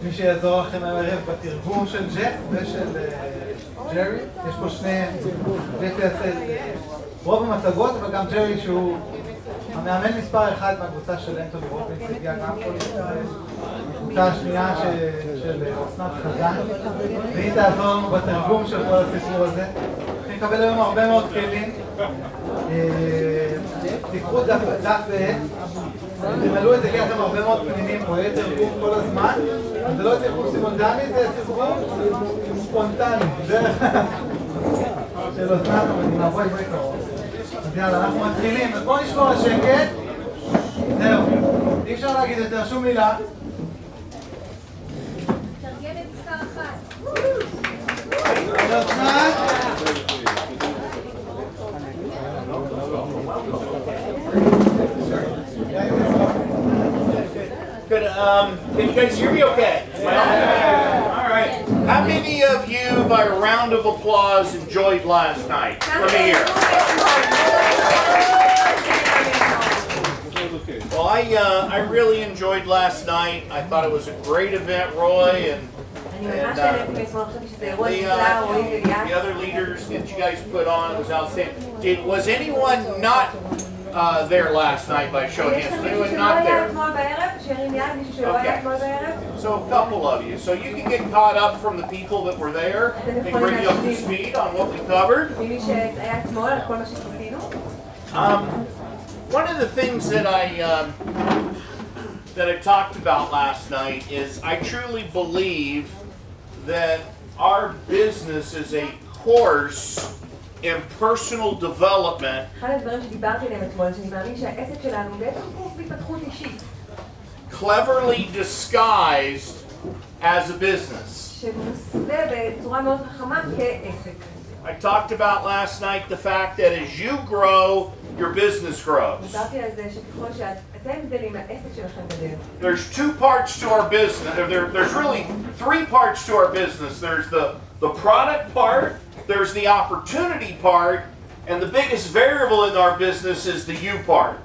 מי שיעזור לכם הערב בתרגום של ג'ף ושל ג'רי, יש פה שניהם. ג'ף יעשה רוב המצגות, אבל גם ג'רי שהוא המאמן מספר אחד מהקבוצה של אנטוני רוברטי, הגיע גם פה לישראל. הקבוצה השנייה של אסנת חזן, והיא תעזור לנו בתרגום של כל הסיפור הזה. נקבל היום הרבה מאוד כלים. תיקחו דף ועט, תמלאו את זה, כי לכם הרבה מאוד פנינים פה, יהיה תרגום כל הזמן. זה לא תרגום סימולטני, זה תרגום ספונטני. של אסנת המדינה, בואי קרוב. אז יאללה, אנחנו מתחילים, אז בואו נשמור על שקט. זהו, אי אפשר להגיד יותר שום מילה. תרגמת מספר אחת. Good. Can you guys hear me okay? All right. How many of you, by a round of applause, enjoyed last night? Let me hear. Well, I really enjoyed last night. I thought it was a great event, Roy, and the other leaders that you guys put on was outstanding. Was anyone not there last night by show of hands? Anyone not there? Okay. So a couple of you. So you can get caught up from the people that were there and bring you up to speed on what we covered. One of the things that I talked about last night is I truly believe that our business is a course in personal development. Cleverly disguised as a business. I talked about last night the fact that as you grow, your business grows. There's two parts to our business. There's really three parts to our business. There's the product part, there's the opportunity part, and the biggest variable in our business is the you part.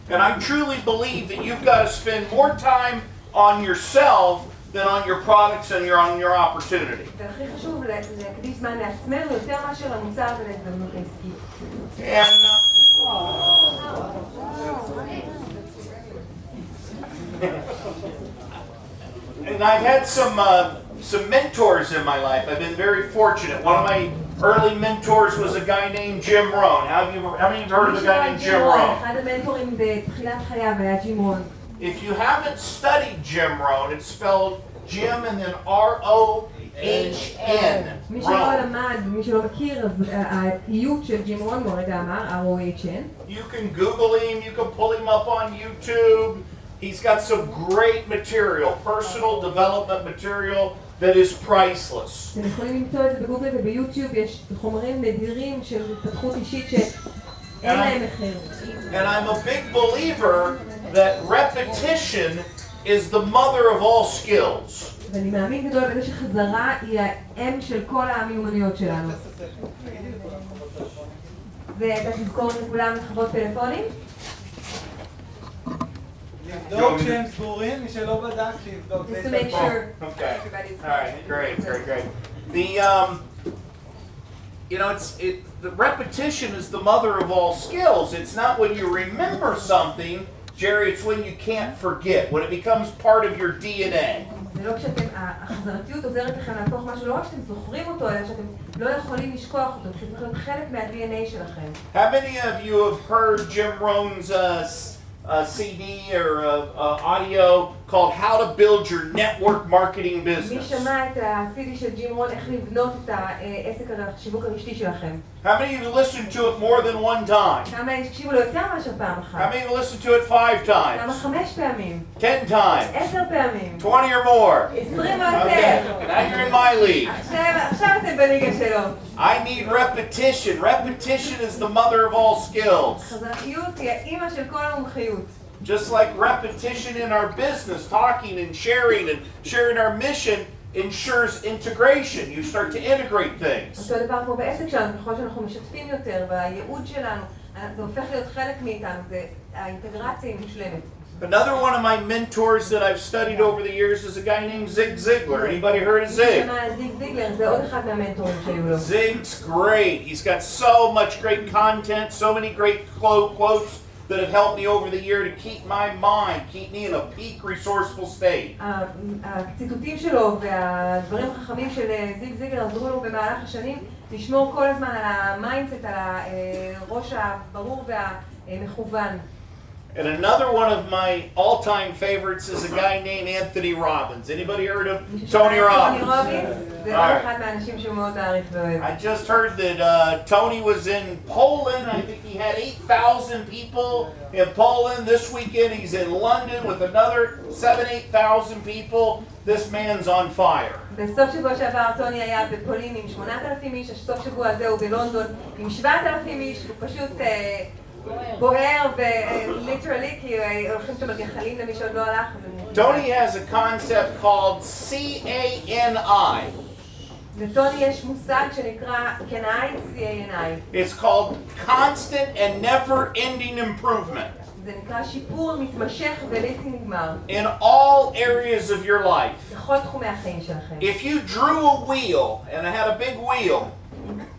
And I truly believe that you've got to spend more time on yourself than on your products and on your opportunity. And I've had some mentors in my life. I've been very fortunate. One of my early mentors was a guy named Jim Rohn. How many of you heard of the guy named Jim Rohn? If you haven't studied Jim Rohn, it's spelled Jim and then R-O-H-N. You can Google him, you can pull him up on YouTube. He's got some great material, personal development material that is priceless. אתם יכולים למצוא את זה בגוגל וביוטיוב, יש חומרים נדירים של התפתחות אישית שאין להם מחיר. And I'm a big believer that repetition is the mother of all skills. ואני מאמין גדול בזה שחזרה היא האם של כל המיומנויות שלנו. ואתה תזכור לכולם לכבות פלאפונים? לבדוק שהם סגורים, מי שלא בדק שיבדוק. Just to make sure. Okay. All right. Great. The the repetition is the mother of all skills. It's not when you remember something, Jerry. It's when you can't forget. When it becomes part of your DNA. זה לא כשאתם, החזרתיות עוזרת לכם להפוך משהו, לא רק שאתם זוכרים אותו, אלא שאתם לא יכולים לשכוח אותו, פשוט יכולים חלק מה-DNA שלכם. How many of you have heard Jim Rohn's CD or audio called How to Build Your Network Marketing Business? מי שמע את ה-CD של ג'ים רון, איך לבנות את העסק השיווק הרשתי שלכם? How many of you listened to it more than one time? כמה הקשיבו לו יותר מאשר פעם אחת? How many of you listened to it 5 times? כמה 5 פעמים? 10 times? 10 פעמים? 20 or more? 20 או יותר? Okay, now you're in my league. עכשיו אתם בליגה שלו. I need repetition. Repetition is the mother of all skills. חזרתיות היא האמא של כל המומחיות. Just like repetition in our business, talking and sharing our mission ensures integration. You start to integrate things. אותו דבר כמו בעסק שלנו, ככל שאנחנו משתפים יותר בייעוד שלנו, זה הופך להיות חלק מאיתנו, האינטגרציה היא מושלמת. Another one of my mentors that I've studied over the years is a guy named Zig Ziglar. Anybody heard of Zig? Zig's great. He's got so much great content, so many great quotes that have helped me over the year to keep my mind, keep me in a peak resourceful state. הציטוטים שלו והדברים החכמים של זיג זיגלר עזרו לו במהלך השנים לשמור כל הזמן על המיינדסט, על הראש הברור והמכוון. And another one of my all-time favorites is a guy named Anthony Robbins. Anybody heard of Tony Robbins? I just heard that Tony was in Poland. I think he had 8,000 people in Poland. This weekend he's in London with another 7,000-8,000 people. This man's on fire. בסוף שבוע שעבר טוני היה בפולין עם 8,000 איש, הסוף שבוע הזה הוא בלונדון עם 7,000 איש, הוא פשוט בוער וליטרלי, כי הולכים שם גחלים למי שעוד לא הלך. Tony has a concept called CANI. לטוני יש מושג שנקרא CANI. It's called constant and never-ending improvement. זה נקרא שיפור מתמשך ובלתי נגמר. In all areas of your life. בכל תחומי החיים שלכם. If you drew a wheel, and I had a big wheel,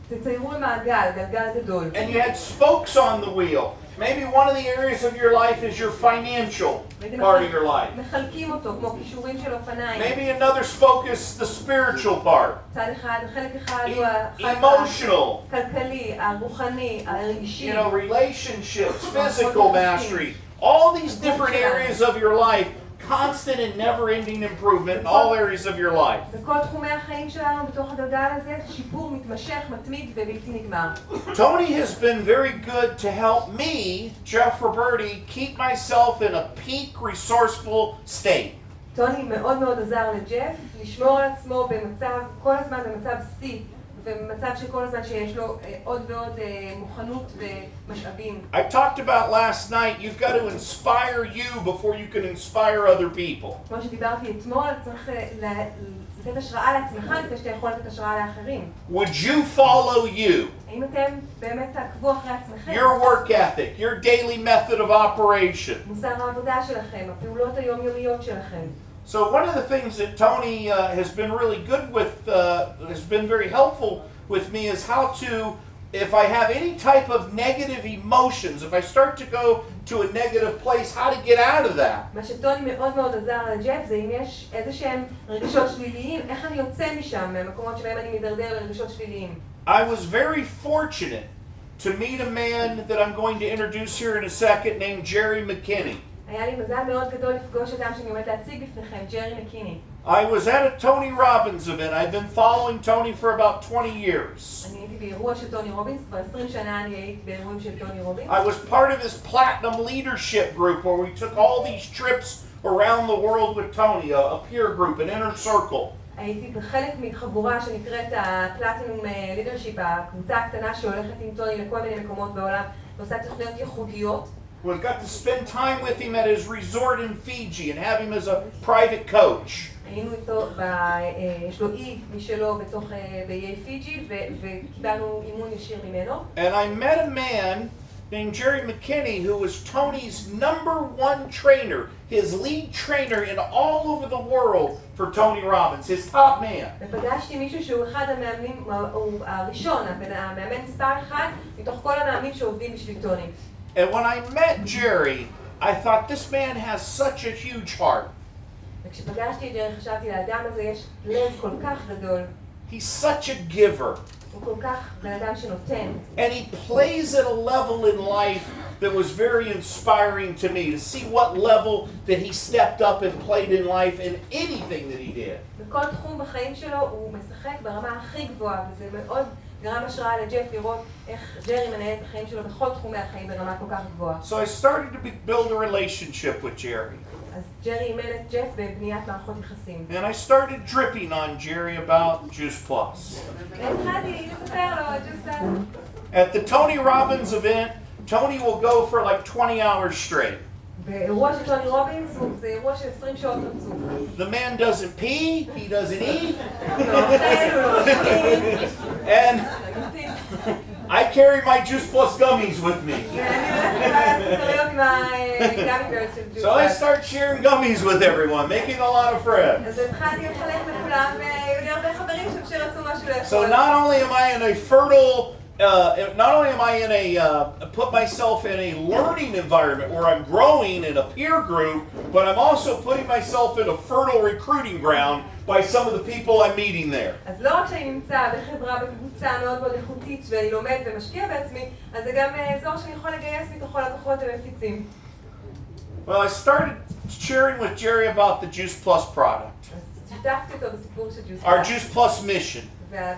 תציירו למעגל, גלגל גדול. and you had spokes on the wheel, maybe one of the areas of your life is your financial part of your life. מחלקים אותו כמו קישורים של אופניים. Maybe another spoke is the spiritual part. צד אחד, חלק אחד הוא Emotional. כלכלי, הרוחני, הרגשי. You know, relationships, physical mastery, all these different areas of your life, constant and never-ending improvement in all areas of your life. בכל תחומי החיים שלנו, בתוך הגלגל הזה, שיפור מתמשך, מתמיד ובלתי נגמר. Tony has been very good to help me, Jeff Roberti, keep myself in a peak resourceful state. טוני מאוד מאוד עזר לג'ף לשמור על עצמו במצב, כל הזמן במצב C, ובמצב שכל הזמן שיש לו עוד ועוד מוכנות ומשאבים. I talked about last night, you've got to inspire you before you can inspire other people. כמו שדיברתי אתמול, צריך לתת השראה לעצמך כדי שאתה יכול לתת השראה לאחרים. Would you follow you? האם אתם באמת תעקבו אחרי עצמכם? Your work ethic, your daily method of operation. מוסר העבודה שלכם, הפעולות היומיומיות שלכם. So one of the things that Tony has been really good with, has been very helpful with me is how to, if I have any type of negative emotions, if I start to go to a negative place, how to get out of that. מה שטוני מאוד מאוד עזר לג'ף זה אם יש איזה שהם רגשות שליליים, איך אני יוצא משם, מהמקומות שבהם אני מדרדר לרגשות שליליים. I was very fortunate to meet a man that I'm going to introduce here in a second named Gerry McKinney. היה לי מזל מאוד גדול לפגוש אדם שאני עומד להציג בפניכם, ג'רי מקיני. I was at a Tony Robbins event. I've been following Tony for about 20 years. אני הייתי באירוע של טוני רובינס, כבר 20 שנה אני הייתי באירועים של טוני רובינס. I was part of his platinum leadership group where we took all these trips around the world with Tony, a peer group, an inner circle. הייתי בחלק מחבורה שנקראת הפלטינום לידרשיפ, הקבוצה הקטנה שהולכת עם טוני לכל מיני מקומות בעולם, ועושה תוכניות ייחודיות. We got to spend time with him at his resort in Fiji and have him as a private coach. היינו איתו, יש לו אי משלו בתוך באיי פיג'י, וקיבלנו אימון ישיר ממנו. And I met a man named Gerry McKinney who was Tony's #1 trainer, his lead trainer in all over the world for Tony Robbins, his top man. ופגשתי מישהו שהוא אחד המאמנים, הוא הראשון, המאמן מספר אחד, מתוך כל המאמנים שעובדים בשביל טוני. And when I met Gerry, I thought this man has such a huge heart. וכשפגשתי את ג'רי חשבתי לאדם הזה יש לב כל כך גדול. He's such a giver. הוא כל כך בן אדם שנותן. And he plays at a level in life that was very inspiring to me, to see what level that he stepped up and played in life in anything that he did. בכל תחום בחיים שלו הוא משחק ברמה הכי גבוהה, וזה מאוד גרם השראה לג'ף לראות איך ג'רי מנהל את החיים שלו בכל תחומי החיים ברמה כל כך גבוהה. So I started to build a relationship with Gerry. אז ג'רי אימן את ג'ף בבניית מערכות יחסים. And I started dripping on Gerry about Juice Plus. והתחלתי לספר לו את ג'וס פלוס. At the Tony Robbins event, Tony will go for like 20 hours straight. באירוע של טוני רובינס, זה אירוע של 20 שעות רצוף. The man doesn't pee, he doesn't eat. הוא לא אוכל, הוא לא אוכל. And I carry my Juice Plus gummies with me. So I start sharing gummies with everyone, making a lot of friends. So not only am I in a fertile, put myself in a learning environment where I'm growing in a peer group, but I'm also putting myself in a fertile recruiting ground by some of the people I'm meeting there. אז לא רק שאני נמצא בחברה בקבוצה מאוד מאוד איכותית ואני לומד ומשקיע בעצמי, אז זה גם אזור שאני יכול לגייס מתוכו לקוחות ומפיצים. Well, I started sharing with Jerry about the Juice Plus product, שיתפתי אותו בסיפור של ג'וס. our Juice Plus mission.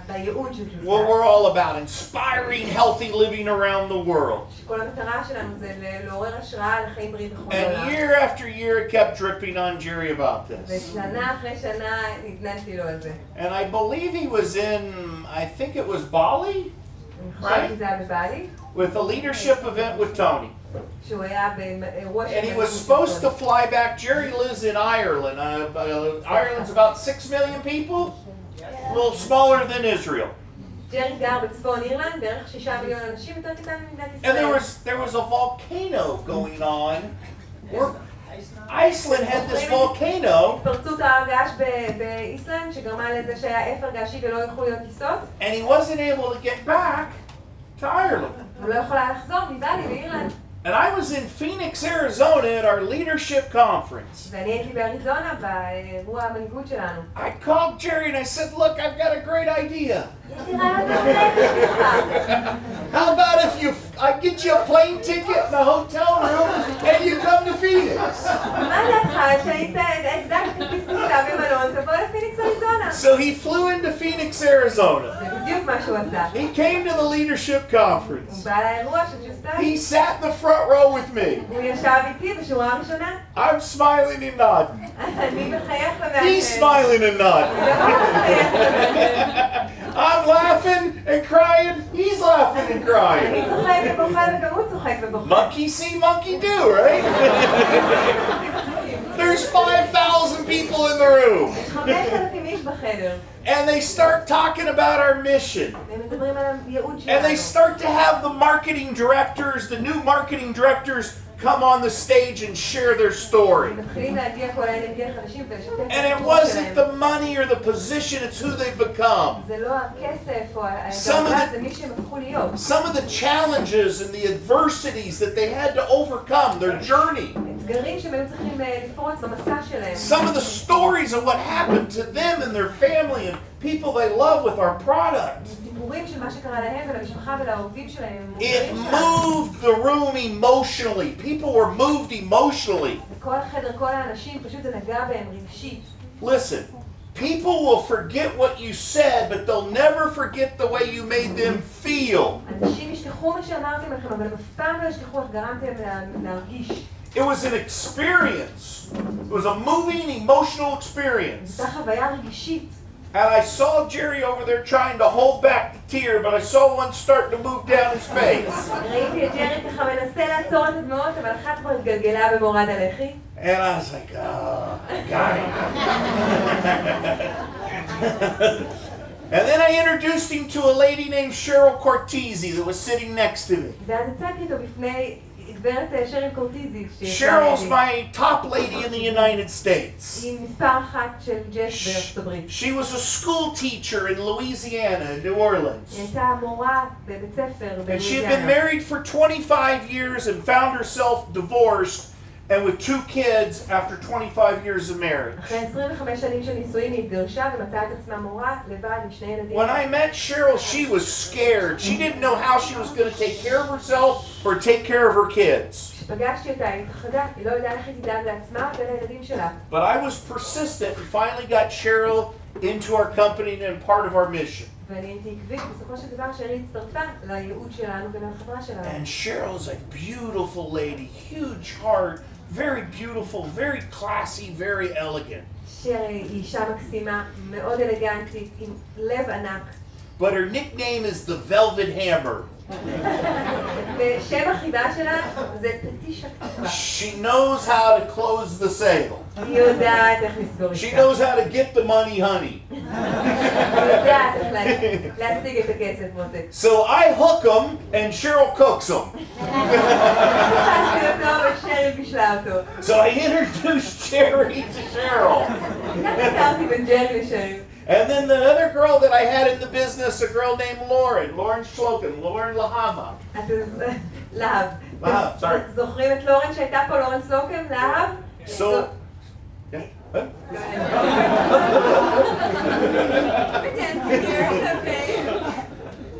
והייעוד של ג'וס. What we're all about, inspiring healthy living around the world. שכל המטרה שלנו זה לעורר השראה לחיים בריאים בכל And העולם. year after year it kept dripping on Jerry about this. ושנה אחרי שנה נדנתי לו על זה. And I believe he was in, I think it was Bali, right? שזה היה בבלי. with a leadership event with Tony. שהוא היה באירוע And he was supposed to fly back. Jerry lives in Ireland. Ireland's about 6 million people, a little smaller than Israel. ג'רי גר בצפון אירלנד, בערך 6 מיליון אנשים, יותר קטן ממדינת ישראל. And there was a volcano going on. Iceland had this volcano. התפרצות הר געש באיסלנד, שגרמה לזה שהיה אפר געשי ולא יכלו להיות טיסות. And he wasn't able to get back to Ireland. הוא לא יכול היה לחזור מבלי לאירלנד. And I was in Phoenix, Arizona at our leadership conference. ואני הייתי באריזונה באירוע המנהיגות שלנו. I called Jerry and I said, look, I've got a great idea. How about if I get you a plane ticket and a hotel room and you come to Phoenix? So he flew into Phoenix, Arizona. He came to the leadership conference. He sat in the front row with me. I'm smiling and nodding. He's smiling and nodding. I'm laughing and crying. He's laughing and crying. Monkey see, monkey do, right? There's 5,000 people in the room. And they start talking about our mission. And they start to have the marketing directors, the new marketing directors, come on the stage and share their story. And it wasn't the money or the position, it's who they've become. Some of the challenges and the adversities that they had to overcome, their journey. Some of the stories of what happened to them and their family and people they love with our product. It moved the room emotionally. People were moved emotionally. Listen, people will forget what you said, but they'll never forget the way you made them feel. It was an experience. It was a moving, emotional experience. And I saw Jerry over there trying to hold back the tear, but I saw one starting to move down his face. And I was like, oh, I got him. And then I introduced him to a lady named Cheryl Cortese that was sitting next to me. Cheryl's my top lady in the United States. She was a school teacher in Louisiana, in New Orleans. And she had been married for 25 years and found herself divorced and with 2 kids after 25 years of marriage. When I met Cheryl, she was scared. She didn't know how she was going to take care of herself or take care of her kids. But I was persistent and finally got Cheryl into our company and part of our mission. And Cheryl's a beautiful lady, huge heart, very beautiful, very classy, very elegant. But her nickname is the Velvet Hammer. ושם החיבה שלה זה פטיש הכתיבה. She knows how to close the sale. היא יודעת איך לסגור She עסקה. knows how to get the money, honey. היא יודעת איך להשיג את הכסף, מותק. So I hook them and Cheryl cooks them. חיפשתי אותו ושרי בישלה אותו. So I introduced Jerry to Cheryl. כך הכרתי בין ג'רי לשרי. And then the other girl that I had in the business, a girl named Lauren Schloken, Lauren Lahama. להב. Lahab, sorry. זוכרים את לורן שהייתה פה, לורן סלוקם? להב? So, yeah, huh?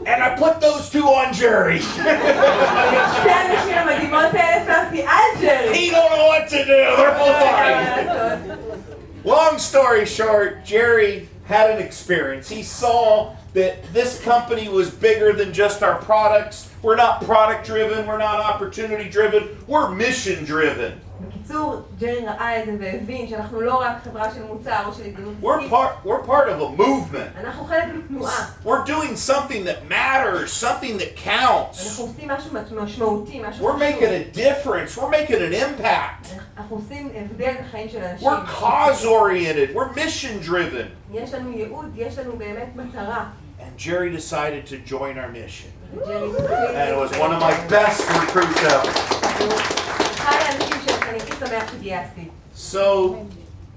And I put those two on Jerry. שתי הנשים המדהימות האלה שמתי על ג'רי. He don't know what to do. They're both fine. Long story short, Jerry had an experience. He saw that this company was bigger than just our products. We're not product driven. We're not opportunity driven. We're mission driven. בקיצור, ג'רי ראה את זה והבין שאנחנו לא רק חברה של מוצר או של הזדמנות עסקית. We're part of a movement. אנחנו חלק מתנועה. We're doing something that matters, something that counts. אנחנו עושים משהו משמעותי, משהו We're חשוב. making a difference. We're making an impact. אנחנו עושים הבדל בחיים של אנשים. We're cause oriented. We're mission driven. יש לנו ייעוד, יש לנו באמת מטרה. And Jerry decided to join our mission. וג'רי And it was one of my best recruits ever. אחד האנשים שאני הכי שמח שגייסתי. So,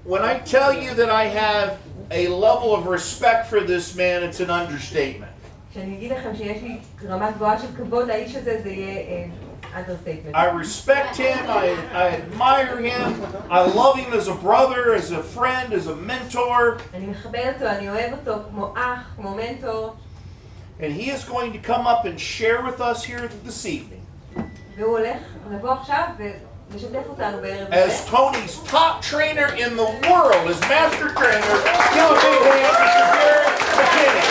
when I tell you that I have a level of respect for this man, it's an understatement. כשאני אגיד לכם שיש לי רמת גבוהה של כבוד לאיש הזה, זה יהיה understatement. I respect him, I admire him, I love him as a brother, as a friend, as a mentor. אני מכבד אותו, אני אוהב אותו כמו אח, כמו מנטור. And he is going to come up and share with us here this evening. והוא הולך לבוא עכשיו ולשתף אותנו בערב As הזה. Tony's top trainer in the world, as master trainer, give a big hand to Roberti McKinney.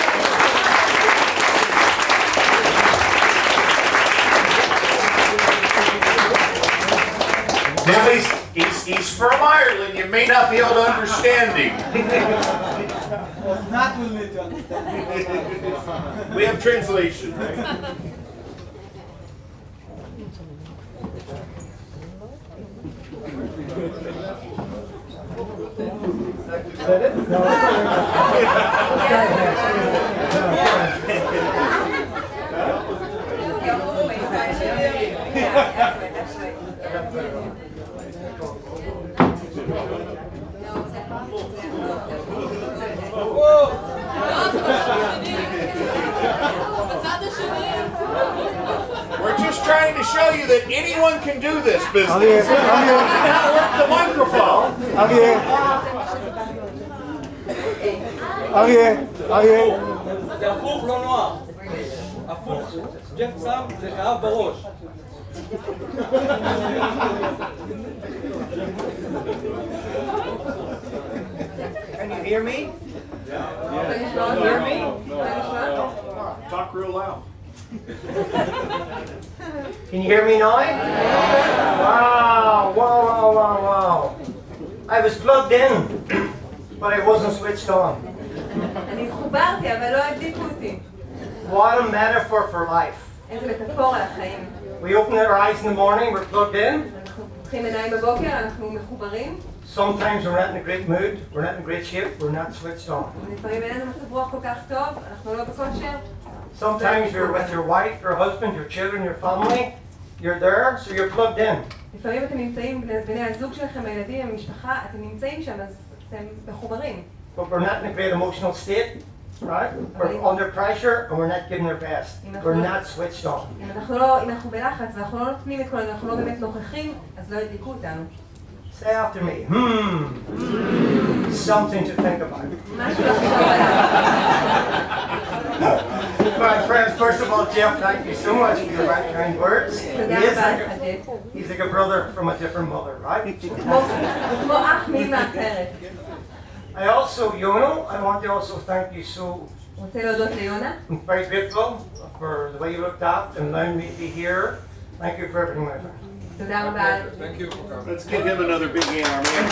Now he's from Ireland. You may not be able to understand him. Not will need to understand. We have translation. Right? We're just trying to show you that anyone can do this business. Work the microphone. אריה, זה הפוך לא נוח, הפוך, ג'ף שם זה כאב בראש. Can you hear me? Talk real loud. Can you hear me now? Wow. I was plugged in, but I wasn't switched on. אני חוברתי, אבל לא הדליקו אותי. What a metaphor for life. איזה מטאפורה לחיים. We open our eyes in the morning, we're plugged in. אנחנו פותחים עיניים בבוקר, אנחנו מחוברים. Sometimes we're not in a great mood, we're not in great shape, we're not switched on. לפעמים אין לנו מצב רוח כל כך טוב, אנחנו לא בכושר. Sometimes you're with your wife, your husband, your children, your family. You're there, so you're plugged in. לפעמים אתם נמצאים, בני הזוג שלכם, הילדים, המשפחה, אתם נמצאים שם, אז אתם מחוברים. But we're not in a great emotional state, right? We're under pressure and we're not giving our best. We're not switched on. אם אנחנו בלחץ ואנחנו לא נותנים את כל, אנחנו לא באמת נוכחים, אז לא ידליקו אותנו. Say after me. Something to think about. משהו לחשוב עליו. My friends, first of all, Jeff, thank you so much for your very kind words. תודה רבה לך, ג'ף. He's like a brother from a different mother, right? כמו אח מאמא אחרת. I want to also thank you so רוצה להודות ליונה. I'm very grateful for the way you looked after and allowing me to be here. Thank you for everything, my friend. תודה רבה. Let's give him another big hand, our man.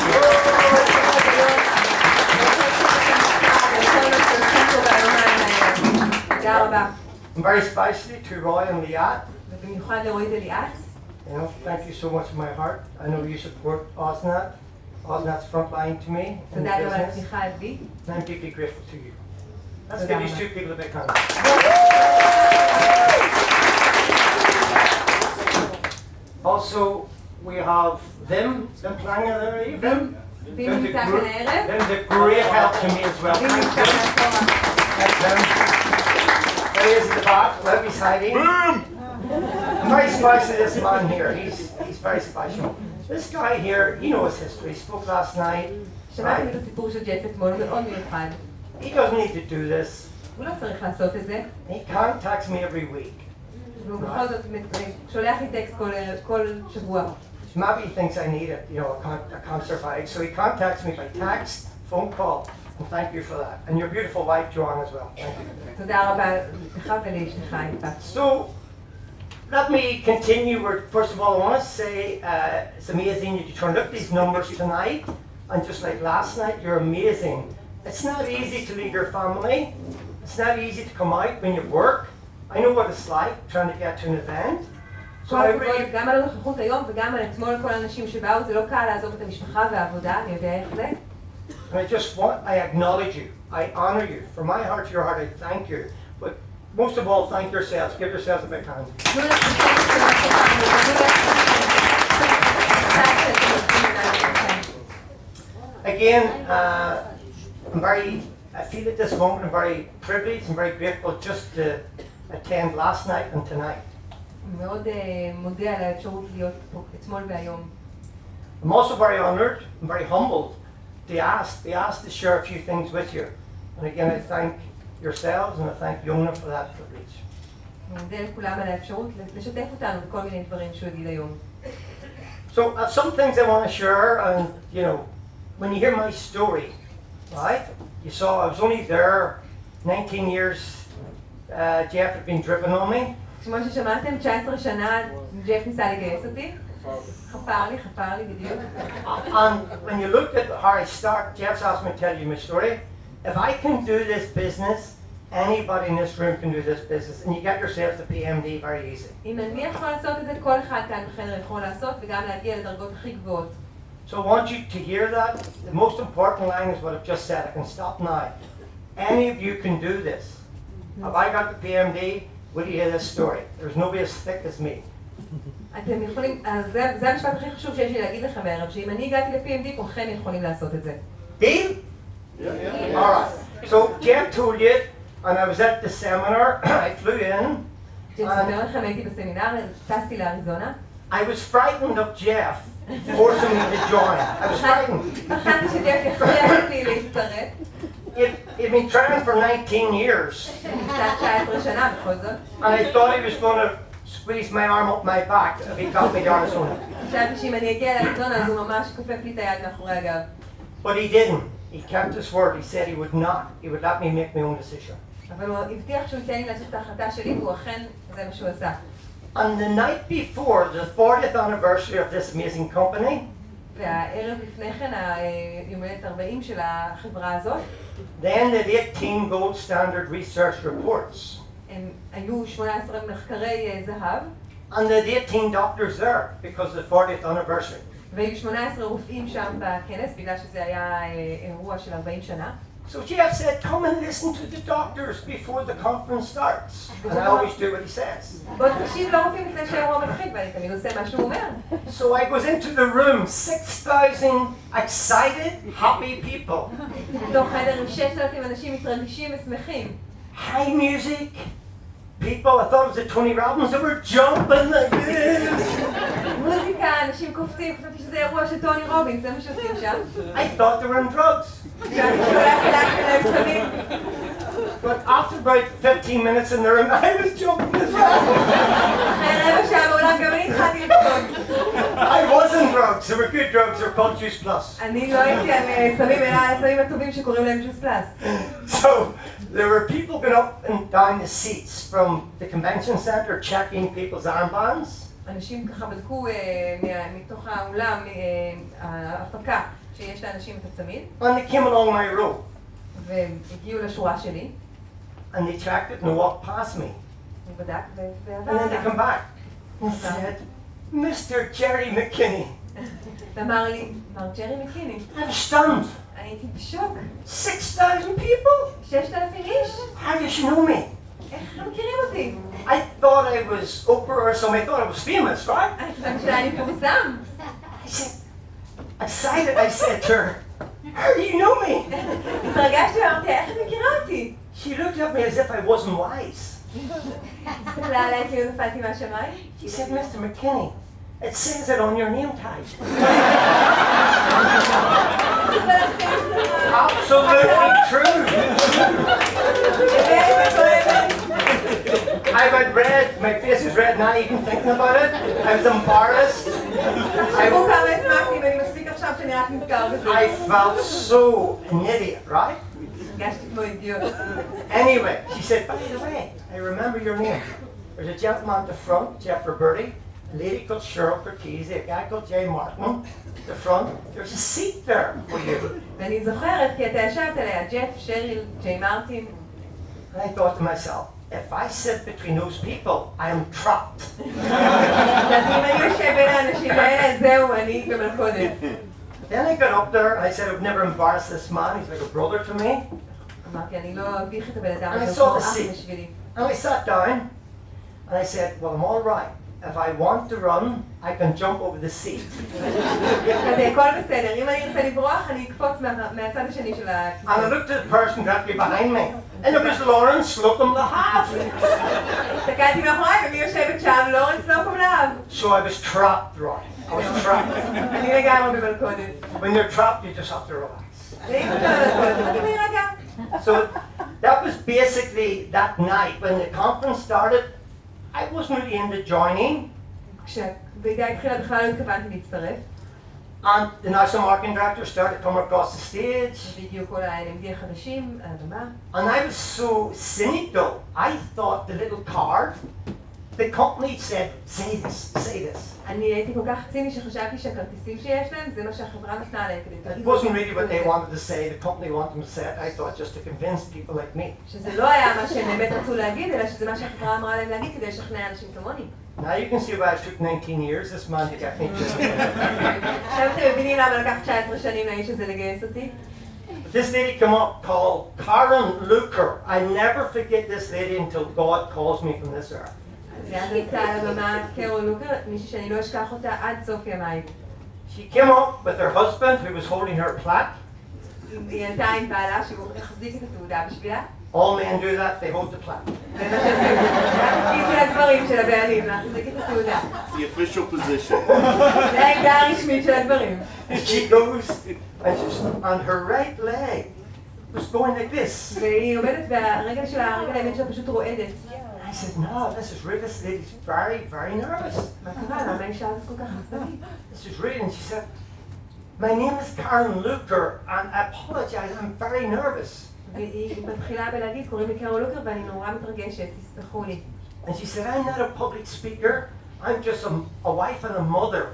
תודה רבה. And very especially to Roy and Liat. ובמיוחד לרועי וליאת. You know, thank you so much from my heart. I know you support Osnat. Osnat's front line to me in the תודה גם על business. התמיכה בי. And I'm deeply grateful to you. Let's תודה give these רבה. two people a big hand. Also, we have Vim Planger there, eh? Vim? ואם נמצא כאן הערב, Vim's a great help to me as well. ואם Thanks, נמצא Vim. כאן מאחורה. Thanks, Vim. There he is at the back, where he's hiding. I'm very special to this man here. He's very special. This guy here, he knows history. He spoke last night. שמעתם את הסיפור של ג'ף אתמול, הוא מאוד מיוחד. He doesn't need to do this. הוא לא צריך לעשות את זה, He contacts me every week. והוא בכל זאת שולח לי טקסט כל שבוע. Maybe he thinks I need a concert bag, so he contacts me by text, phone call, and thank you for that. And your beautiful wife, Joanne, as well. Thank you. תודה רבה לך ולאשתך יפעת. So, let me continue. First of all, I want to say it's amazing you turned up these numbers tonight, and just like last night, you're amazing. It's not easy to leave your family. It's not easy to come out when you work. I know what it's like trying to get to an event. So כל I הכבוד really, גם על הנוכחות היום וגם על אתמול כל האנשים שבאו, זה לא קל לעזוב את המשפחה והעבודה, אני יודע איך זה. and I acknowledge you. I honor you. From my heart to your heart, I thank you. But most of all, thank yourselves. Give yourselves a big hand. תנו לעצמכם של עצמכם, Again, I feel at this moment I'm very privileged and very grateful just to attend last night and tonight. מאוד מודה על האפשרות להיות פה אתמול והיום. I'm also very honored and very humbled. They asked to share a few things with you. And again, I thank yourselves and I thank Yona for that privilege. אני מודה לכולם על האפשרות לשתף אותנו בכל מיני דברים שהוא יגיד היום. So I have some things I want to share, and when you hear my story, right? You saw I was only there 19 years. Jeff had been driven on me. כמו ששמעתם, 19 שנה ג'ף ניסה לגייס אותי. חפר לי בדיוק. And when you looked at how I start, Jeff's asked me to tell you my story. If I can do this business, anybody in this room can do this business, and you get yourself to PMD very easy. אם אני יכול לעשות את זה, כל אחד כאן בחדר יכול לעשות, וגם להגיע לדרגות הכי גבוהות. So I want you to hear that. The most important line is what I've just said. I can stop now. Any of you can do this. If I got the PMD, will you hear this story? There's nobody as thick as me. אתם יכולים, זה המשפט הכי חשוב שיש לי להגיד לכם בערב, שאם אני הגעתי ל-PMD, כולכם יכולים לעשות את זה. Deal? Yeah. All right. So Jeff told you, and I was at the seminar. I flew in. ג'ף ספר לכם, הייתי בסמינר, טסתי לאריזונה. I was frightened of Jeff forcing me to join. I was frightened. פחדתי שג'ף יכריח אותי להצטרף. He'd been trying for 19 years. קצת 19 שנה בכל זאת. And I thought he was going to squeeze my arm up my back if he got me to Arizona. חשבתי שאם אני אגיע לאריזונה, אז הוא ממש כופף לי את היד מאחורי הגב. But he didn't. He kept his word. He said he would not. He would let me make my own decision. אבל הוא הבטיח שהוא ייתן לי לעשות את ההחלטה שלי, והוא אכן, זה מה שהוא עשה. On the night before the 40th anniversary of this amazing company, והערב לפני כן, יום הולדת 40 של החברה הזאת, then the 18 gold standard research reports, הם היו 18 מחקרי זהב, and the 18 doctors there because of the 40th anniversary. והיו 18 רופאים שם בכנס, בגלל שזה היה אירוע של 40 שנה. So Jeff said, come and listen to the doctors before the conference starts. And I always do what he says. בוא תקשיב לרופאים לפני שהאירוע מתחיל, ואני תמיד עושה מה שהוא אומר. So I goes into the room, 6,000 excited, happy people. בתוך חדר עם 6,000 אנשים מתרגשים ושמחים. High music. People, I thought it was the Tony Robbins, they were jumping like this. מוזיקה, אנשים קופצים, חשבתי שזה אירוע של טוני רובינס, זה מה שעושים שם. I thought they were on drugs. שאני שולחת להם סמים. But after about 15 minutes in the room, I was jumping as well. אחרי רבע שעה בעולם גם אני התחלתי לקפוץ. I was on drugs. They were good drugs. They were called Juice Plus. אני לא הייתי על סמים, אלא על הסמים הטובים שקוראים להם ג'וס פלאס. So there were people going up and down the seats from the convention center checking people's armbands. אנשים ככה בדקו מתוך האולם, ההפקה, שיש לאנשים את הצמיד. And they came along my row. והגיעו לשורה שלי. And they checked it and they walked past me. הוא בדק ועבר And then they עליו. come back and said, Mr. Gerry McKinney. ואמר לי, מר ג'רי מקיני, I'm stunned. אני הייתי בשוק. 6,000 people? 6,000 איש? How did you know me? איך לא מכירים אותי? I thought I was Oprah or something. I thought I was famous, right? אני חושבת שאני פורסם. I said, excited, I said to her, how do you know me? התרגשתי ואמרתי, איך את מכירה אותי? She looked at me as if I wasn't wise. הסתכלה עליי כאילו נפלתי מהשמיים. She said, Mr. McKinney, it says it on your name tag. Absolutely true. I went red, my face is red now even thinking about it. I was embarrassed. תחשבו כמה הסמקתי ואני מספיק עכשיו שאני רק נזכר בזה. I felt so an idiot, right? הרגשתי כמו אידיוט. Anyway, she said, by the way, I remember your name. There's a gentleman at the front, Jeff Roberti, a lady called Cheryl Cortese, a guy called Jay Martin. At the front, there's a seat there for you. ואני זוכרת כי אתה ישבת עליה, ג'ף, שריל, ג'יי מרטין. And I thought to myself, if I sit between those people, I am trapped. אם אני יושב בין האנשים האלה, זהו, אני במלכודת. Then I got up there, I said, I've never embarrassed this man, he's like a brother to me. אמרתי, אני לא אביך את הבן אדם אני הזה, saw הוא the אח seat. בשבילי. And I sat down, and I said, well, I'm all right. If I want to run, I can jump over the seat. הכל בסדר, אם אני ארצה לברוח, אני אקפוץ מהצד השני של And I הכיסא. looked at the person directly behind me, and it was Lawrence Slocum the Half. הסתכלתי מאחוריי, ומי יושבת שם? לורנס לוקום להב. So I was trapped, right? I was trapped. אני לגמרי במלכודת. When you're trapped, you just have to relax. ואם אתה במלכודת, אתה להירגע. So that was basically that night. When the conference started, I wasn't really into joining. כשהוועידה התחילה בכלל לא התכוונתי להצטרף. And the national marketing director started coming across the stage. והגיעו כל ה-NMD החדשים על הבמה. And I was so cynical. I thought the little card, the company said, say this, say this. אני הייתי כל כך ציני שחשבתי שהכרטיסים שיש להם זה מה שהחברה נתנה להם כדי It להגיד. wasn't really what they wanted to say, the company wanted them to say it. I thought just to convince people like me. שזה לא היה מה שהם באמת רצו להגיד, אלא שזה מה שהחברה אמרה להם להגיד כדי לשכנע אנשים כמוני. Now you can see why it took 19 years, this man to get me to. עכשיו אתם מבינים למה לקח 19 שנים לאיש הזה לגייס אותי? This lady came up called Karen Luker. I never forget this lady until God calls me from this earth. ואז הייתה על הבמה קרול לוקר, מישהי שאני לא אשכח אותה עד סוף ימיי. She came up with her husband who was holding her plaque. היא עלתה עם בעלה שהוא החזיק את התעודה בשבילה. All men do that, they hold the plaque. זה מה שעושים. זה התפקיד של הגברים של הבעלים, להחזיק את התעודה. The official position. זה העמדה הרשמית של הגברים. And she goes, and her right leg was going like this. והיא עומדת והרגל שלה, הרגל האמת שלה פשוט רועדת. I said, no, this lady's very, very nervous. מה קרה? למה האישה הזאת כל כך עצבנית? This is real. And she said, my name is Karen Luker, and I apologize, I'm very nervous. והיא מתחילה בלהגיד, קוראים לי קרול לוקר ואני נורא מתרגשת, תסלחו לי. And she said, I'm not a public speaker, I'm just a wife and a mother.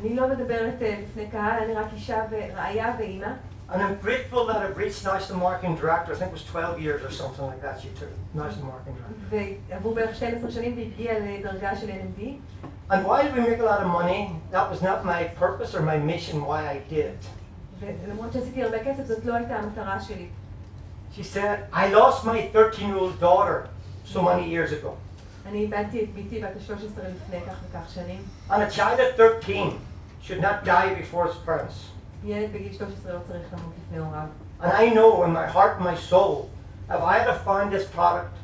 אני לא מדברת בפני קהל, אני רק אישה ורעיה ואימא. And I'm grateful that I've reached national marketing director. I think it was 12 years or something like that she took, national marketing director. ועברו בערך 12 שנים והגיעה לדרגה של NMD. And while we make a lot of money, that was not my purpose or my mission why I did it. ולמרות שעשיתי הרבה כסף, זאת לא הייתה המטרה שלי. She said, I lost my 13-year-old daughter so many years ago. אני איבדתי את ביתי בת ה-13 לפני כך וכך שנים. And a child at 13 should not die before his parents. ילד בגיל 13 לא צריך למות לפני הוריו. And I know in my heart and my soul, if I had found this product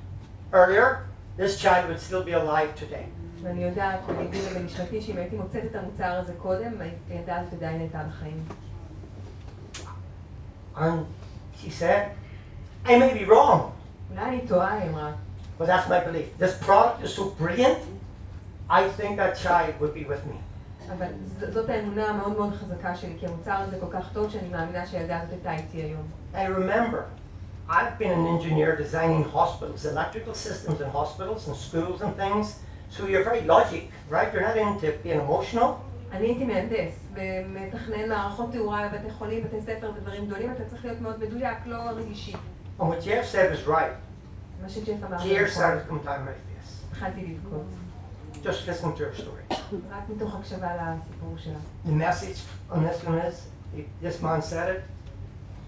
earlier, this child would still be alive today. ואני יודעת, בליבי ובנשמתי, שאם הייתי מוצאת את המוצר הזה קודם, הילדה הזאת עדיין הייתה בחיים. And she said, I may be wrong, אולי אני טועה, היא אמרה. but that's my belief. This product is so brilliant, I think that child would be with me. אבל זאת האמונה המאוד מאוד חזקה שלי, כי המוצר הזה כל כך טוב שאני מאמינה שהילדה הזאת הייתה איתי היום. I remember, I've been an engineer designing hospitals, electrical systems in hospitals and schools and things, so you're very logic, right? You're not into being emotional. אני הייתי מהנדס, ומתכנן מערכות תאורה בבתי חולים, בתי ספר ודברים גדולים, אתה צריך להיות מאוד מדויק, לא רגישי. And what Jeff said was right. מה שג'ף אמר. Tears started to come down my face. התחלתי לבכות. Just listen to her story. רק מתוך הקשבה לסיפור שלה. The message on this one is, this man said it,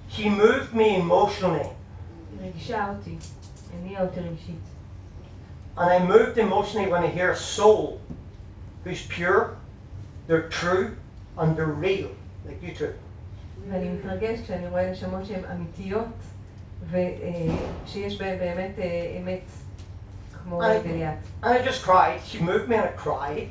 she moved me emotionally. היא ריגשה אותי, הניעה אותי רגשית. And I moved emotionally when I hear a soul who's pure, they're true, and they're real, like you two. ואני מתרגש כשאני רואה נשמות שהן אמיתיות, ושיש בהן באמת אמת כמו גליית. And I just cried. She moved me and I cried.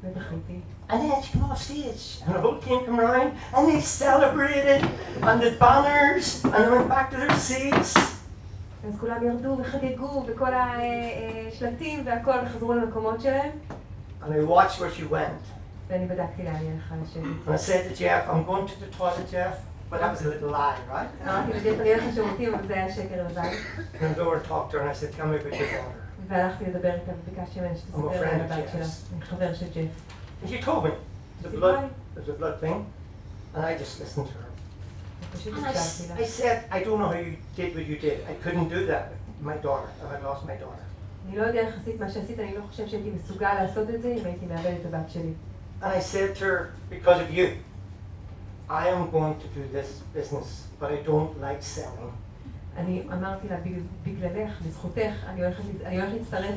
ובכיתי. And then she came off stage, and the whole team came around, and they celebrated, and the banners, and they went back to their seats. אז כולם ירדו וחגגו, וכל השלטים והכל, וחזרו למקומות שלהם. And I watched where she went. ואני בדקתי לאן היא הלכה לשבת. And I said to Jeff, I'm going to the toilet, Jeff. But that was a little lie, right? אמרתי לג'ף, אני הולך לשירותים, אבל זה היה שקר לבד. And I went over and talked to her, and I said, tell me about your daughter. והלכתי לדבר איתה, וביקשתי ממנה שתספר על הבת שלה. אני חבר של ג'ף. And she told me, there's a blood thing, and I just listened to her. ופשוט And הקשבתי לה. I said, I don't know how you did what you did. I couldn't do that with my daughter, if I lost my daughter. אני לא יודע איך עשית מה שעשית, אני לא חושב שהייתי מסוגל לעשות את זה אם הייתי מאבד את הבת שלי. And I said to her, because of you, I am going to do this business, but I don't like selling. אני אמרתי לה, בגללך, בזכותך, אני הולכת להצטרף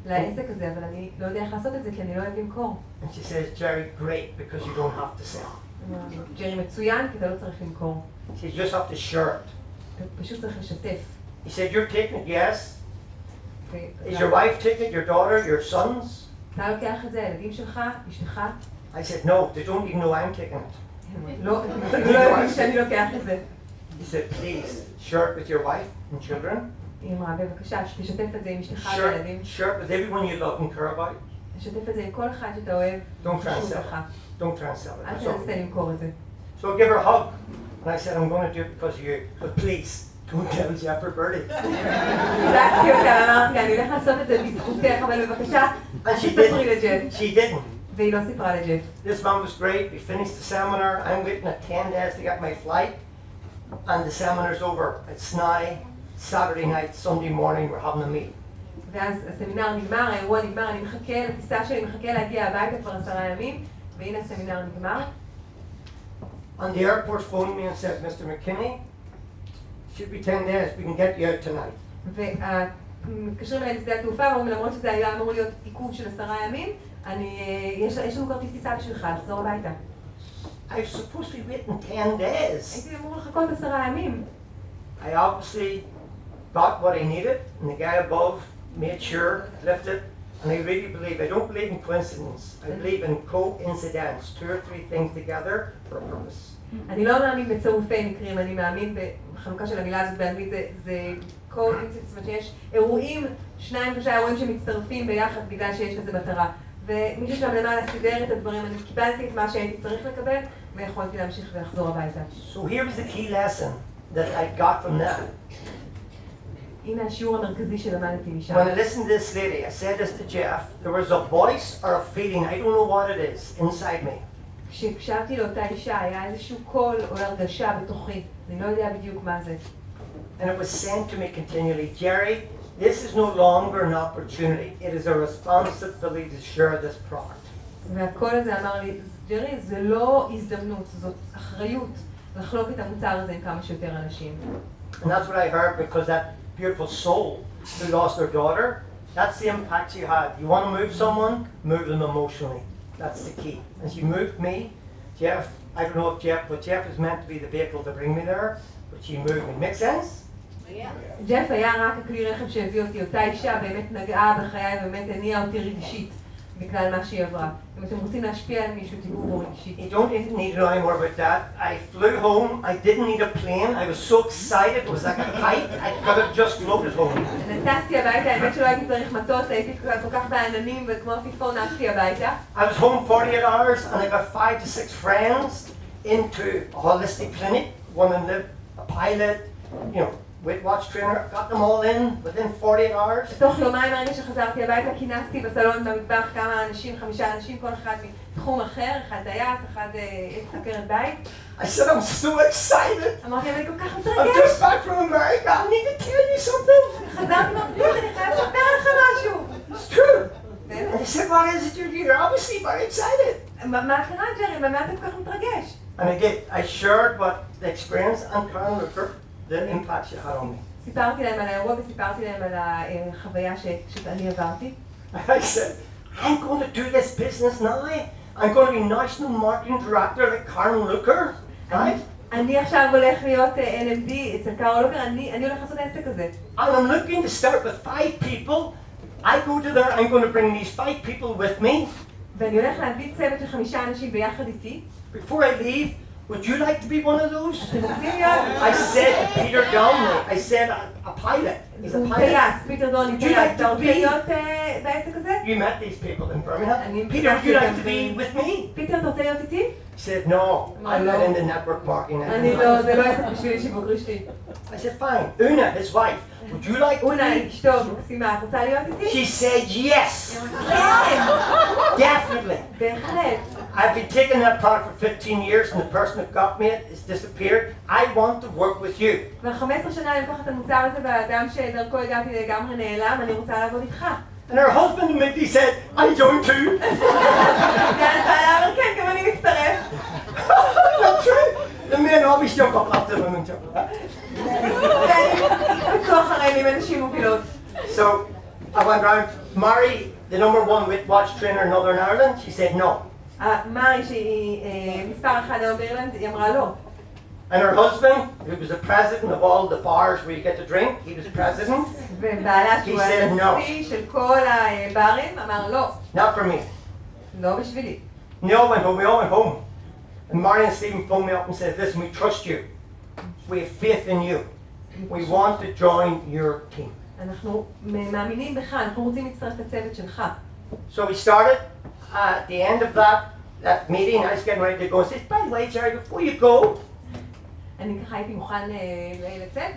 לעסק הזה, אבל אני לא יודע איך לעשות את זה, כי אני לא אוהב למכור. And she says, Jerry, great, because you don't have to sell. ג'רי מצוין, כי אתה לא צריך למכור. She said, you just have to share it. אתה פשוט צריך לשתף. He said, you're taking it, yes. Is your wife taking it, your daughter, your sons? אתה לוקח את זה, הילדים שלך, אשתך? I said, no, they don't even know I'm taking it. לא, הם לא יודעים שאני לוקח את זה. He said, please, share it with your wife and children. היא אמרה, בבקשה, שתשתף את זה עם אשתך וילדים. Share it with everyone you love and care about. תשתף את זה עם כל אחד שאתה אוהב. Don't try and חשוב sell לך. it. Don't try and sell it. אל That's תנסה all. למכור את זה. So I give her a hug. And I said, I'm going to do it because of you. But please, don't tell Jeff Roberti. חיזקתי אותה, אמרתי, אני הולך לעשות את זה בזכותך, אבל בבקשה, אל תספרי לג'ף. She didn't. והיא לא סיפרה לג'ף. This man was great. We finished the seminar. I'm waiting at 10 days to get my flight. And the seminar's over. It's now Saturday night, Sunday morning, we're having a meeting. ואז הסמינר נגמר, האירוע נגמר, אני מחכה לטיסה שלי, מחכה להגיע הביתה כבר 10 ימים, והנה הסמינר נגמר. And the airport phoned me and said, Mr. McKinney, should be 10 days, we can get you out tonight. ומתקשרים אליי לשדה התעופה, ואומרים, למרות שזה היה אמור להיות עיכוב של 10 ימים, יש לנו כרטיס טיסה בשבילך, לחזור הביתה. I was supposed to be waiting 10 days. הייתי אמור לחכות 10 ימים. I obviously got what I needed, and the guy above made sure, lifted, and I really believe, I don't believe in coincidence, I believe in coincidence, 2 or 3 things together for a purpose. אני לא מאמין בצירופי מקרים, אני מאמין בחלוקה של המילה הזאת באנגלית, זה coincidence, זאת אומרת שיש אירועים, 2-3 אירועים שמצטרפים ביחד בגלל שיש לזה מטרה. ומישהו שם למעלה סידר את הדברים, אני קיבלתי את מה שהייתי צריך לקבל, ויכולתי להמשיך ולחזור הביתה. So here was the key lesson that I got from that. הנה השיעור המרכזי שלמדתי משם. When I listened to this lady, I said this to Jeff, there was a voice or a feeling, I don't know what it is, inside me. כשהקשבתי לאותה אישה, היה איזשהו קול או הרגשה בתוכי. אני לא יודע בדיוק מה זה. And it was sent to me continually, Jerry, this is no longer an opportunity, it is a responsibility to share this product. והקול הזה אמר לי, ג'רי, זה לא הזדמנות, זאת אחריות לחלוק את המוצר הזה עם כמה שיותר אנשים. And that's what I heard because that beautiful soul who lost their daughter, that's the impact she had. You want to move someone, move them emotionally. That's the key. And she moved me. Jeff, I don't know if Jeff is meant to be the vehicle to bring me there, but she moved me. Make sense? ג'ף היה רק הכלי רכב שהביא אותי, אותה אישה באמת נגעה בחיי ובאמת הניעה אותי רגשית בגלל מה שהיא עברה. אם אתם רוצים להשפיע על מישהו, תראו בו רגשית. You don't need to know any more about that. I flew home. I didn't need a plane. I was so excited. It was like a kite. I could have just floated home. נטסתי הביתה, האמת שלא הייתי צריך מטוס, הייתי כל כך בעננים וכמו עפיפון נטסתי הביתה. I was home 48 hours and I got 5 to 6 friends into a holistic clinic. One of them, a pilot, you know, weight watch trainer, got them all in within 48 hours. תוך יומיים הרגע שחזרתי הביתה, כינסתי בסלון במטבח כמה אנשים, 5 אנשים, כל אחד מתחום אחר, אחד טייס, אחד עקרת בית. I said, I'm so excited. אמרתי, אני כל כך I'm מתרגש. just back from America. I need to tell you something. חזרתי מהפריט, אני חייב לספר לך משהו. It's true. And they said, what is it? You're obviously very excited. מה קרה, ג'רי? במה אתה כל כך מתרגש? And I did. I shared what the experience and Karen Looker, the impact she had on me. סיפרתי להם על האירוע וסיפרתי להם על החוויה שאני עברתי. I said, I'm going to do this business now. I'm going to be national marketing director like Karen Looker, right? אני עכשיו הולך להיות NMD אצל קארל לוקר, אני הולך לעשות העסק הזה. And I'm looking to start with 5 people. I go to there, I'm going to bring these 5 people with me. ואני הולך להביא צוות של 5 אנשים ביחד איתי. Before I leave, would you like to be one of those? אתם רוצים להיות? I said to Peter Downey, I said a pilot. He's a הוא pilot. טייס, פיטר דוני Would you like טייס. אתה to רוצה be? להיות בעסק הזה? You met these people in Birmingham. אני Peter, would you like to פגשתי be with me? פיטר, אתה רוצה להיות איתי? He said, no, I'm not into network marketing. אני לא, זה לא עסק בשביל שיווק רשתי. I said, fine. Una, his wife, would you like to אונה, be? אשתו, מקסימה, את רוצה להיות איתי? She said, yes, כן, definitely. בהחלט. I've been taking that product for 15 years and the person that got me it has disappeared. I want to work with you. כבר 15 שנה אני לוקחת את המוצר הזה והאדם שדרכו הגעתי לגמרי נעלם, אני רוצה לעבוד איתך. And her husband immediately said, I join too. ואני אומר, כן, גם אני מצטרף. That's true. The men always jump up after the women jump up. ואני בטוח אחריהם עם אנשים מובילות. So I went round, Mary, the #1 weight watch trainer in Northern Ireland, she said no. מרי שהיא מספר 1 היום באירלנד, היא אמרה לא. And her husband, who was the president of all the bars where you get to drink, he was president, ובעלה שהוא said no. הנשיא של כל הברים, אמר לא. not for me. לא בשבילי. And they all went home, we all went home. And Mary and Stephen phoned me up and said, listen, we trust you. We have faith in you. We want to join your team. אנחנו מאמינים בך, אנחנו רוצים להצטרף לצוות שלך. So we started. At the end of that meeting, I was getting ready to go and say, by the way, Jerry, before you go, אני ככה הייתי מוכן לצאת,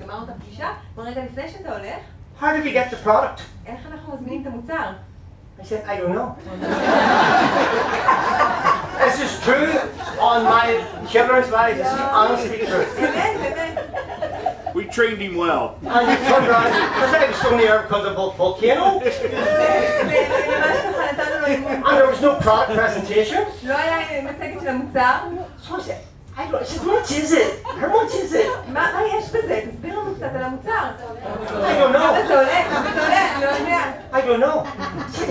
גמרנו את הפגישה, רגע לפני שאתה הולך, how did we get the product? איך אנחנו מזמינים את המוצר? I said, I don't know. This is true on my children's lives. This is honestly true. אמת, אמת. We trained him well. And he turned around, because I was from there because of the volcano, וממש ככה נתנו לו אימון. and there was no product presentation. לא היה מצגת של המוצר. So I said, I said, how much is it? How much is it? מה יש בזה? תסביר לנו קצת על המוצר. I don't know. כמה זה עולה? כמה זה עולה? אני לא יודע. I don't know. I said,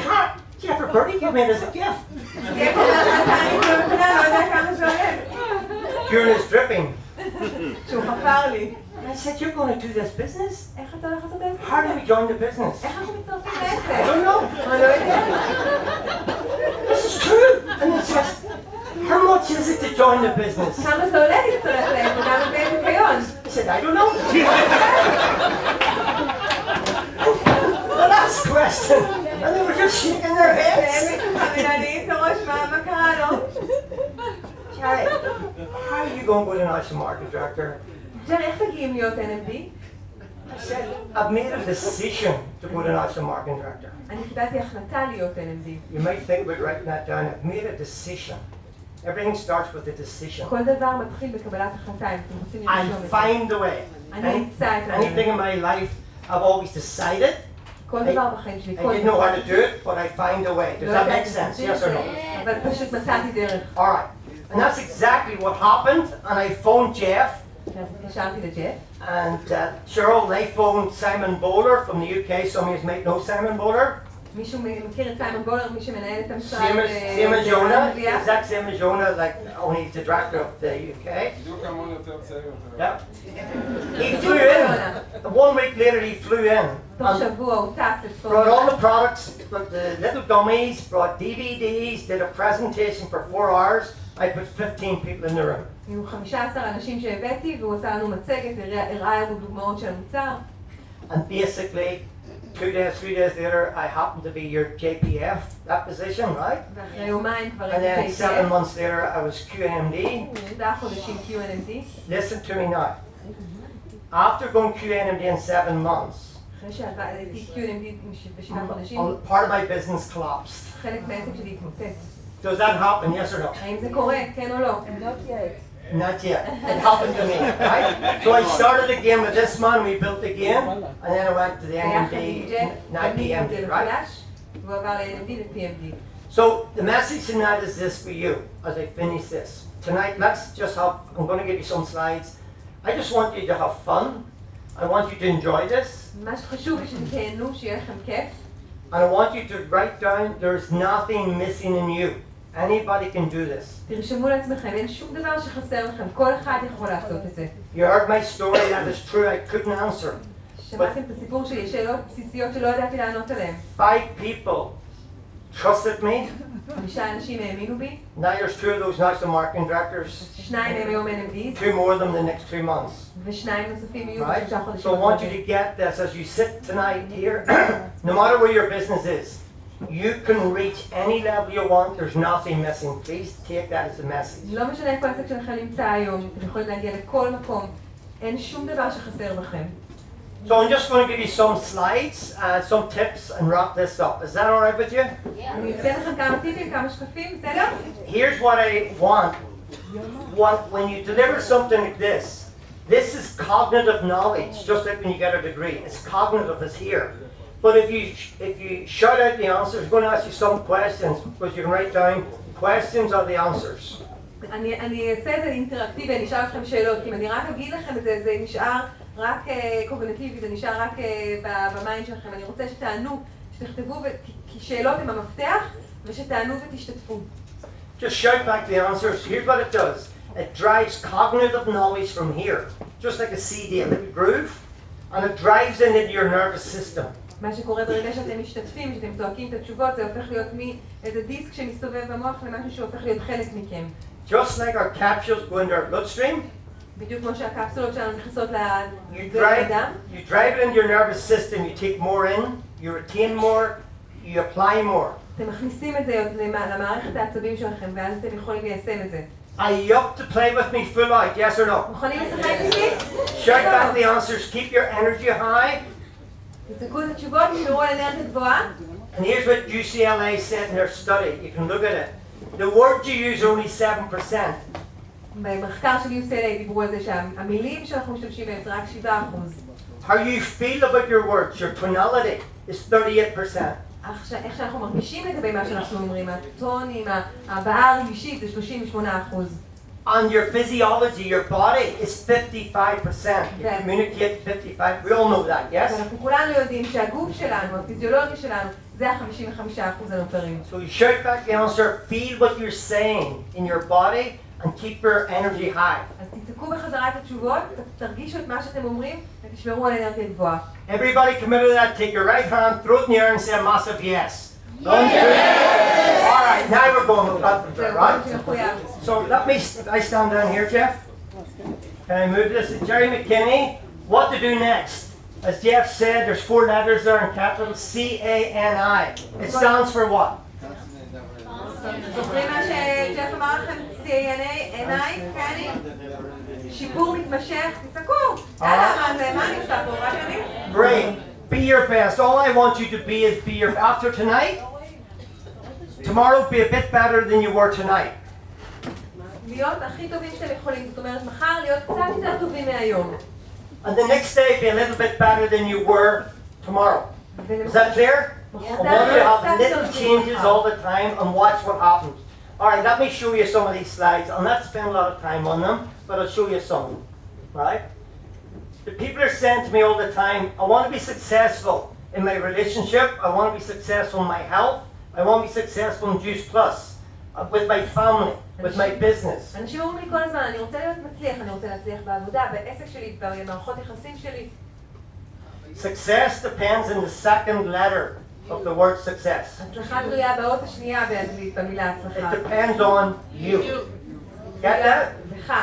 Jeff Roberti gave me it as a gift. כן, אני לא מבינה, לא יודע כמה זה עולה. During his dripping. שהוא חפר לי. I said, you're going to do this business? איך אתה הולך לעשות את זה? How do we join the business? איך אנחנו מצטרפים I לעסק? don't know. אני לא יודע. This is true. And it says, how much is it to join the business? כמה זה עולה להצטרף לעסק? גם באיזה קיון. I said, I don't know. The last question. And they were just shaking their heads. והם ככה מנהלים את הראש, מה קרה לו? Jerry, how are you going to go to national market director? ג'רי, איך תגיעים להיות NMD? I said, I've made a decision to go to national marketing director. אני קיבלתי החלטה להיות NMD. You might think about writing that down. I've made a decision. Everything starts with a decision. כל דבר מתחיל בקבלת החלטה, אם אתם רוצים לרשום And את זה. find the way. אני אמצא את Anything in my life, I've always decided. כל דבר בחיים שלי, I כל didn't know how דבר. to do it, but I find a way. Does that make sense? Yes or no? אבל פשוט מצאתי דרך. All right. And that's exactly what happened. And I phoned Jeff. אז התקשרתי לג'ף. And Cheryl, they phoned Simon Bowler from the UK. Some of you might know Simon Bowler. מישהו מכיר את סיימון בולר, מי שמנהל את המשרד Same as Jonah. באנגליה? Exact same as Jonah, like only he's the director of the UK. Yeah. He flew in. 1 week later he flew in. תוך And שבוע הוא טס לצפון. brought all the products, brought the little dummies, brought DVDs, did a presentation for 4 hours. I put 15 people in the room. היו 15 אנשים שהבאתי, והוא עשה לנו מצגת, הראה לנו דוגמאות של המוצר. And basically, 2 days, 3 days later, I happened to be your JPF, that position, right? ואחרי יומיים כבר And then הייתי 7 months later, I was QNMD. 7 חודשים QNMD. Listen to me now. After going QNMD in 7 months, אחרי שהייתי QNMD ב7 חודשים, part of my business collapsed. חלק מהעסק שלי התמוטט. Does that happen, yes or no? האם זה קורה? כן או לא? Not yet. It happened to me, right? So I started again with this man, we built again, and then I went to the ביחד עם NMD, ג'ף, not בנינו את זה PMD, right? מחדש, והוא עבר ל-NMD ו-PMD. So the message tonight is this for you as I finish this. Tonight, let's just have, I'm going to give you some slides. I just want you to have fun. I want you to enjoy this. מה שחשוב לי שתהנו, שיהיה לכם כיף. And I want you to write down, there's nothing missing in you. Anybody can do this. תרשמו לעצמכם, אין שום דבר שחסר לכם, כל אחד יכול לעשות את זה. You heard my story, that is true, I couldn't answer. שמעתם את הסיפור שלי, יש שאלות בסיסיות שלא ידעתי לענות עליהן. 5 people trusted me. 5 אנשים האמינו בי, Now there's 2 of those national marketing directors. 2 הם היום NMDs, 2 more of them the next 3 months. ו2 נוספים יהיו Right? ב6 חודשים. So I want you to get this as you sit tonight here. No matter where your business is, you can reach any level you want. There's nothing missing. Please take that as a message. לא משנה איפה העסק שלכם נמצא היום, אתם יכולים להגיע לכל מקום. אין שום דבר שחסר בכם. So I'm just going to give you some slides, some tips, and wrap this up. Is that all right with you? אני אתן לכם כמה טיפים, כמה שקפים, בסדר? Here's what I want. When you deliver something like this is cognitive knowledge, just like when you get a degree. It's cognitive, it's here. But if you shout out the answers, I'm going to ask you some questions, because you can write down questions are the answers. אני אעשה את זה אינטראקטיבי, אני אשאל אתכם שאלות, כי אם אני רק אגיד לכם את זה, זה נשאר רק קוגניטיבי, זה נשאר רק במיינד שלכם. אני רוצה שתענו, שתכתבו, כי שאלות הם המפתח, ושתענו ותשתתפו. Just shout back the answers. Here's what it does. It drives cognitive knowledge from here, just like a CD, a little groove, and it drives it into your nervous system. מה שקורה ברגע שאתם משתתפים, שאתם צועקים את התשובות, זה הופך להיות מאיזה דיסק שמסתובב במוח למשהו שהופך להיות חלק מכם. Just like our capsules go into our bloodstream, בדיוק כמו שהקפסולות שלנו נכנסות לאדם. you drive it into your nervous system, you take more in, you retain more, you apply more. אתם מכניסים את זה למערכת העצבים שלכם, ואז אתם יכולים ליישם את זה. Are you up to play with me full out, yes or no? מוכנים לשחק איתי? Shout back the answers, keep your energy high. תצעקו את התשובות, תשמרו על אנרגיה גבוהה. And here's what UCLA said in their study, you can look at it. The words you use are only 7%. במחקר של UCLA דיברו על זה שהמילים שאנחנו משתמשים בהם זה רק 7%. How you feel about your words, your tonality, is 38%. איך שאנחנו מרגישים לגבי מה שאנחנו אומרים, הטונים, הבעה הרגשית זה 38%. And your physiology, your body, is 55%. You communicate 55%. We all know that, yes? ואנחנו כולנו יודעים שהגוף שלנו, הפיזיולוגיה שלנו, זה ה-55% הנותרים. So you shout back the answer, feel what you're saying in your body, and keep your energy high. אז תצעקו בחזרה את התשובות, תרגישו את מה שאתם אומרים, ותשמרו על אנרגיה גבוהה. Everybody committed to that, take your right hand, throw it in the air and say a massive yes. 1, 2. All right, now we're going with that, right? So I stand down here, Jeff. Can I move this? Gerry McKinney. What to do next? As Jeff said, there's 4 letters there in capital, C-A-N-I. It stands for what? זוכרים מה שג'ף אמר לכם? C-A-N-I, קני? שיפור מתמשך, תצעקו. מה אני עושה פה? רק אני? Great. Be your best. All I want you to be is be your... After tonight, tomorrow be a bit better than you were tonight. להיות הכי טובים שאתם יכולים. זאת אומרת, מחר להיות קצת יותר טובים מהיום. And the next day be a little bit better than you were tomorrow. Is that clear? I want you to have little changes all the time and watch what happens. Alright, let me show you some of these slides. I'll not spend a lot of time on them, but I'll show you some. Right? The people are saying to me all the time, I want to be successful in my relationship, I want to be successful in my health, I want to be successful in Juice Plus, with my family, with my business. אנשים אומרים לי כל הזמן, אני רוצה להיות מצליח, אני רוצה להצליח בעבודה, בעסק שלי, במערכות יחסים שלי. Success depends on the second letter of the word success. הצלחה תלויה באות השנייה באנגלית, במילה הצלחה. It depends on you. Get that? לך.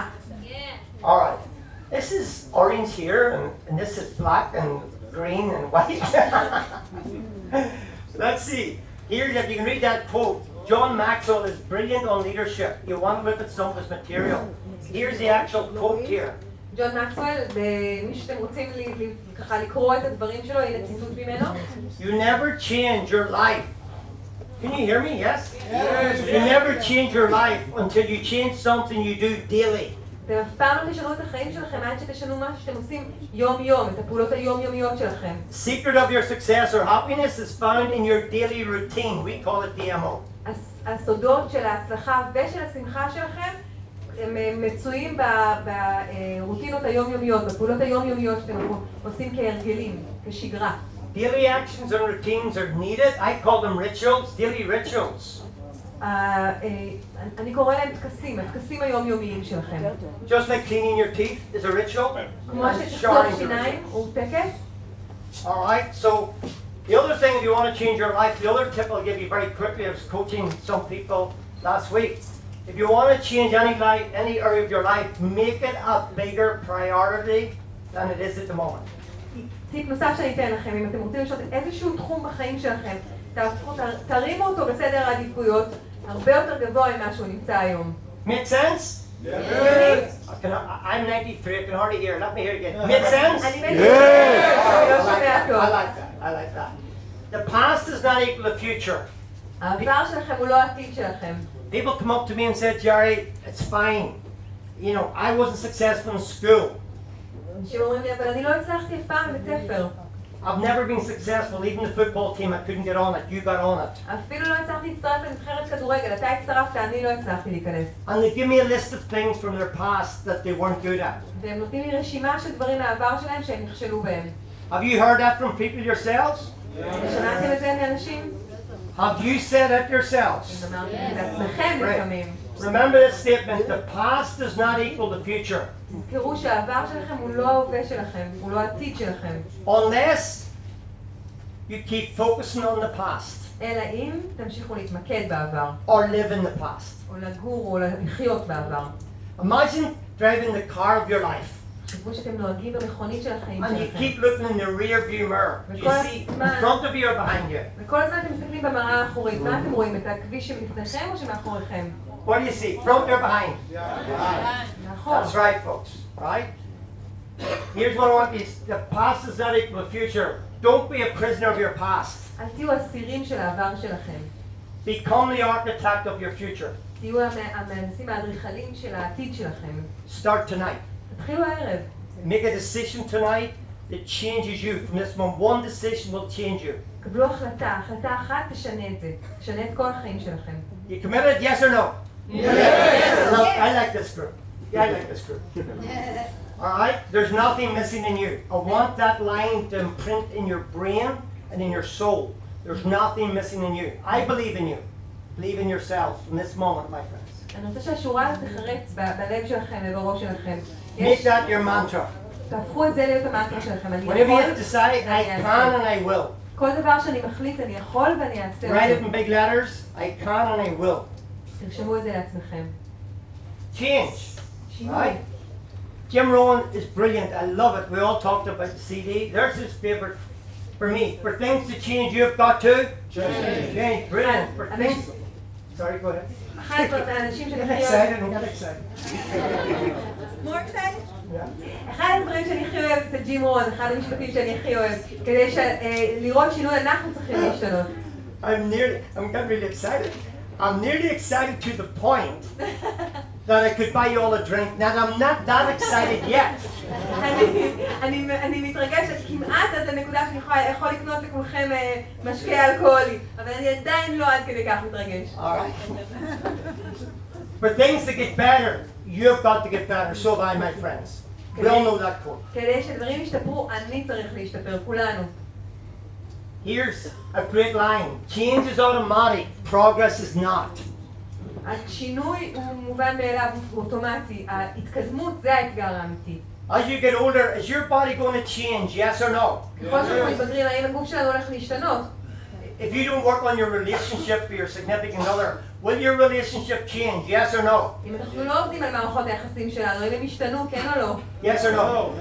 Alright. This is orange here, and this is black and green and white. Let's see. Here you can read that quote. John Maxwell is brilliant on leadership. You want to look at some of his material. Here's the actual quote here. ג'ון מקסוול, מי שאתם רוצים ככה לקרוא את הדברים שלו, הנה ציטוט ממנו. You never change your life. Can you hear me? Yes? Yes. You never change your life until you change something you do daily אתם אף פעם לא תשנו את החיים שלכם עד שתשנו מה שאתם עושים יום-יום, את הפעולות היומיומיות שלכם. Secret of your success or happiness is found in your daily routine. We call it DMO. הסודות של ההצלחה ושל השמחה שלכם הם מצויים ברוטינות היומיומיות, בפעולות היומיומיות שאתם עושים כהרגלים, כשגרה. Daily actions and routines are needed. I call them rituals, daily rituals. אני קורא להם טקסים, הטקסים היומיומיים שלכם. Just like cleaning your teeth is a ritual. כמו שצחצוח שיניים הוא טקס. All right, so the other thing, if you want to change your life, the other tip I'll give you very quickly, I was coaching some people last week. If you want to change any area of your life, make it a bigger priority than it is at the moment. טיפ נוסף שאני אתן לכם, אם אתם רוצים לשנות איזשהו תחום בחיים שלכם, תרימו אותו בסדר העדיפויות הרבה יותר גבוה ממה שהוא נמצא היום. Make sense? Yes. I'm 93, I can hardly hear. Let me hear again. Make sense? I like that. I like that. The past is not equal to future. העבר שלכם הוא לא העתיד שלכם. People come up to me and say, Jerry, it's fine. You know, I wasn't successful in school. אנשים אומרים לי, אבל אני לא הצלחתי אף פעם בבית ספר. I've never been successful. Even the football team, I couldn't get on it. You got on it. אפילו לא הצלחתי להצטרף לנבחרת כדורגל. אתה הצטרפת, אני לא הצלחתי להיכנס. And they give me a list of things from their past that they weren't good at. והם נותנים לי רשימה של דברים מהעבר שלהם שהם נכשלו בהם. Have you heard that from people yourselves? שמעתם את זה מאנשים? Have you said it yourselves? אמרתם את זה עצמכם לפעמים. Remember this statement, the past does not equal the future. תזכרו שהעבר שלכם הוא לא ההווה שלכם, הוא לא העתיד שלכם. Unless you keep focusing on the past. אלא אם תמשיכו להתמקד בעבר. Or live in the past. או לגור או לחיות בעבר. Imagine driving the car of your life. תחשבו שאתם נוהגים במכונית של החיים And you שלכם. keep looking in the rear view mirror. You see in front of you or behind you. וכל הזמן אתם מסתכלים במראה האחורית. מה אתם רואים? את הכביש שלפניכם או שמאחוריכם? What do you see? Front or behind? מאחור. That's right, folks. Right? Here's what I want you. The past is not equal to the future. Don't be a prisoner of your past. אל תהיו אסירים של העבר שלכם. Become the architect of your future. תהיו המהנדסים האדריכלים של העתיד שלכם. Start tonight. תתחילו הערב. Make a decision tonight that changes you. From this one, one decision will change you. קבלו החלטה אחת תשנה את זה. תשנה את כל החיים שלכם. You committed? Yes or no? Yes. I like this group. Yeah, I like this group. All right? There's nothing missing in you. I want that line to imprint in your brain and in your soul. There's nothing missing in you. I believe in you. Believe in yourselves from this moment, my friends. אני רוצה שהשורה הזאת תחרץ בלב שלכם ובראש שלכם. Make that your mantra. תהפכו את זה להיות המנטרה שלכם. אני Whenever יכול you decide, I can and I will. כל דבר שאני מחליט אני יכול ואני אעשה Write it אותו. in big letters. I can and I will. תרשמו את זה לעצמכם. Change. שינוי. Right? Jim Rohn is brilliant. I love it. We all talked about the CD. There's his favorite for me. For things to change, you've got to change. Brilliant. For things. Sorry, go ahead. אחד האנשים Get שאני excited and get excited. More excited? אחד הדברים שאני הכי אוהבת זה ג'ים רון, אחד המשפטים שאני הכי אוהבת. כדי לראות שינוי אנחנו צריכים להשתנות. I'm getting really excited. I'm nearly excited to the point that I could buy you all a drink. Now I'm not that excited yet. אני מתרגשת כמעט עד לנקודה שאני יכול לקנות לכולכם משקה אלכוהולי, אבל אני עדיין לא עד כדי כך מתרגש. All right. For things to get better, you've got to get better. So have I, my friends. We all know that quote. כדי שדברים ישתפרו, אני צריך להשתפר, כולנו. Here's a great line. Change is automatic. Progress is not. השינוי הוא מובן מאליו, הוא אוטומטי. ההתקדמות זה האתגר האמיתי. As you get older, is your body going to change? Yes or no? ככל שאנחנו מתבגרים, האם הגוף שלנו הולך להשתנות? If you don't work on your relationship with your significant other, will your relationship change? Yes or no? אם אנחנו לא עובדים על מערכות היחסים שלנו, אם הם ישתנו, כן או לא? Yes or no?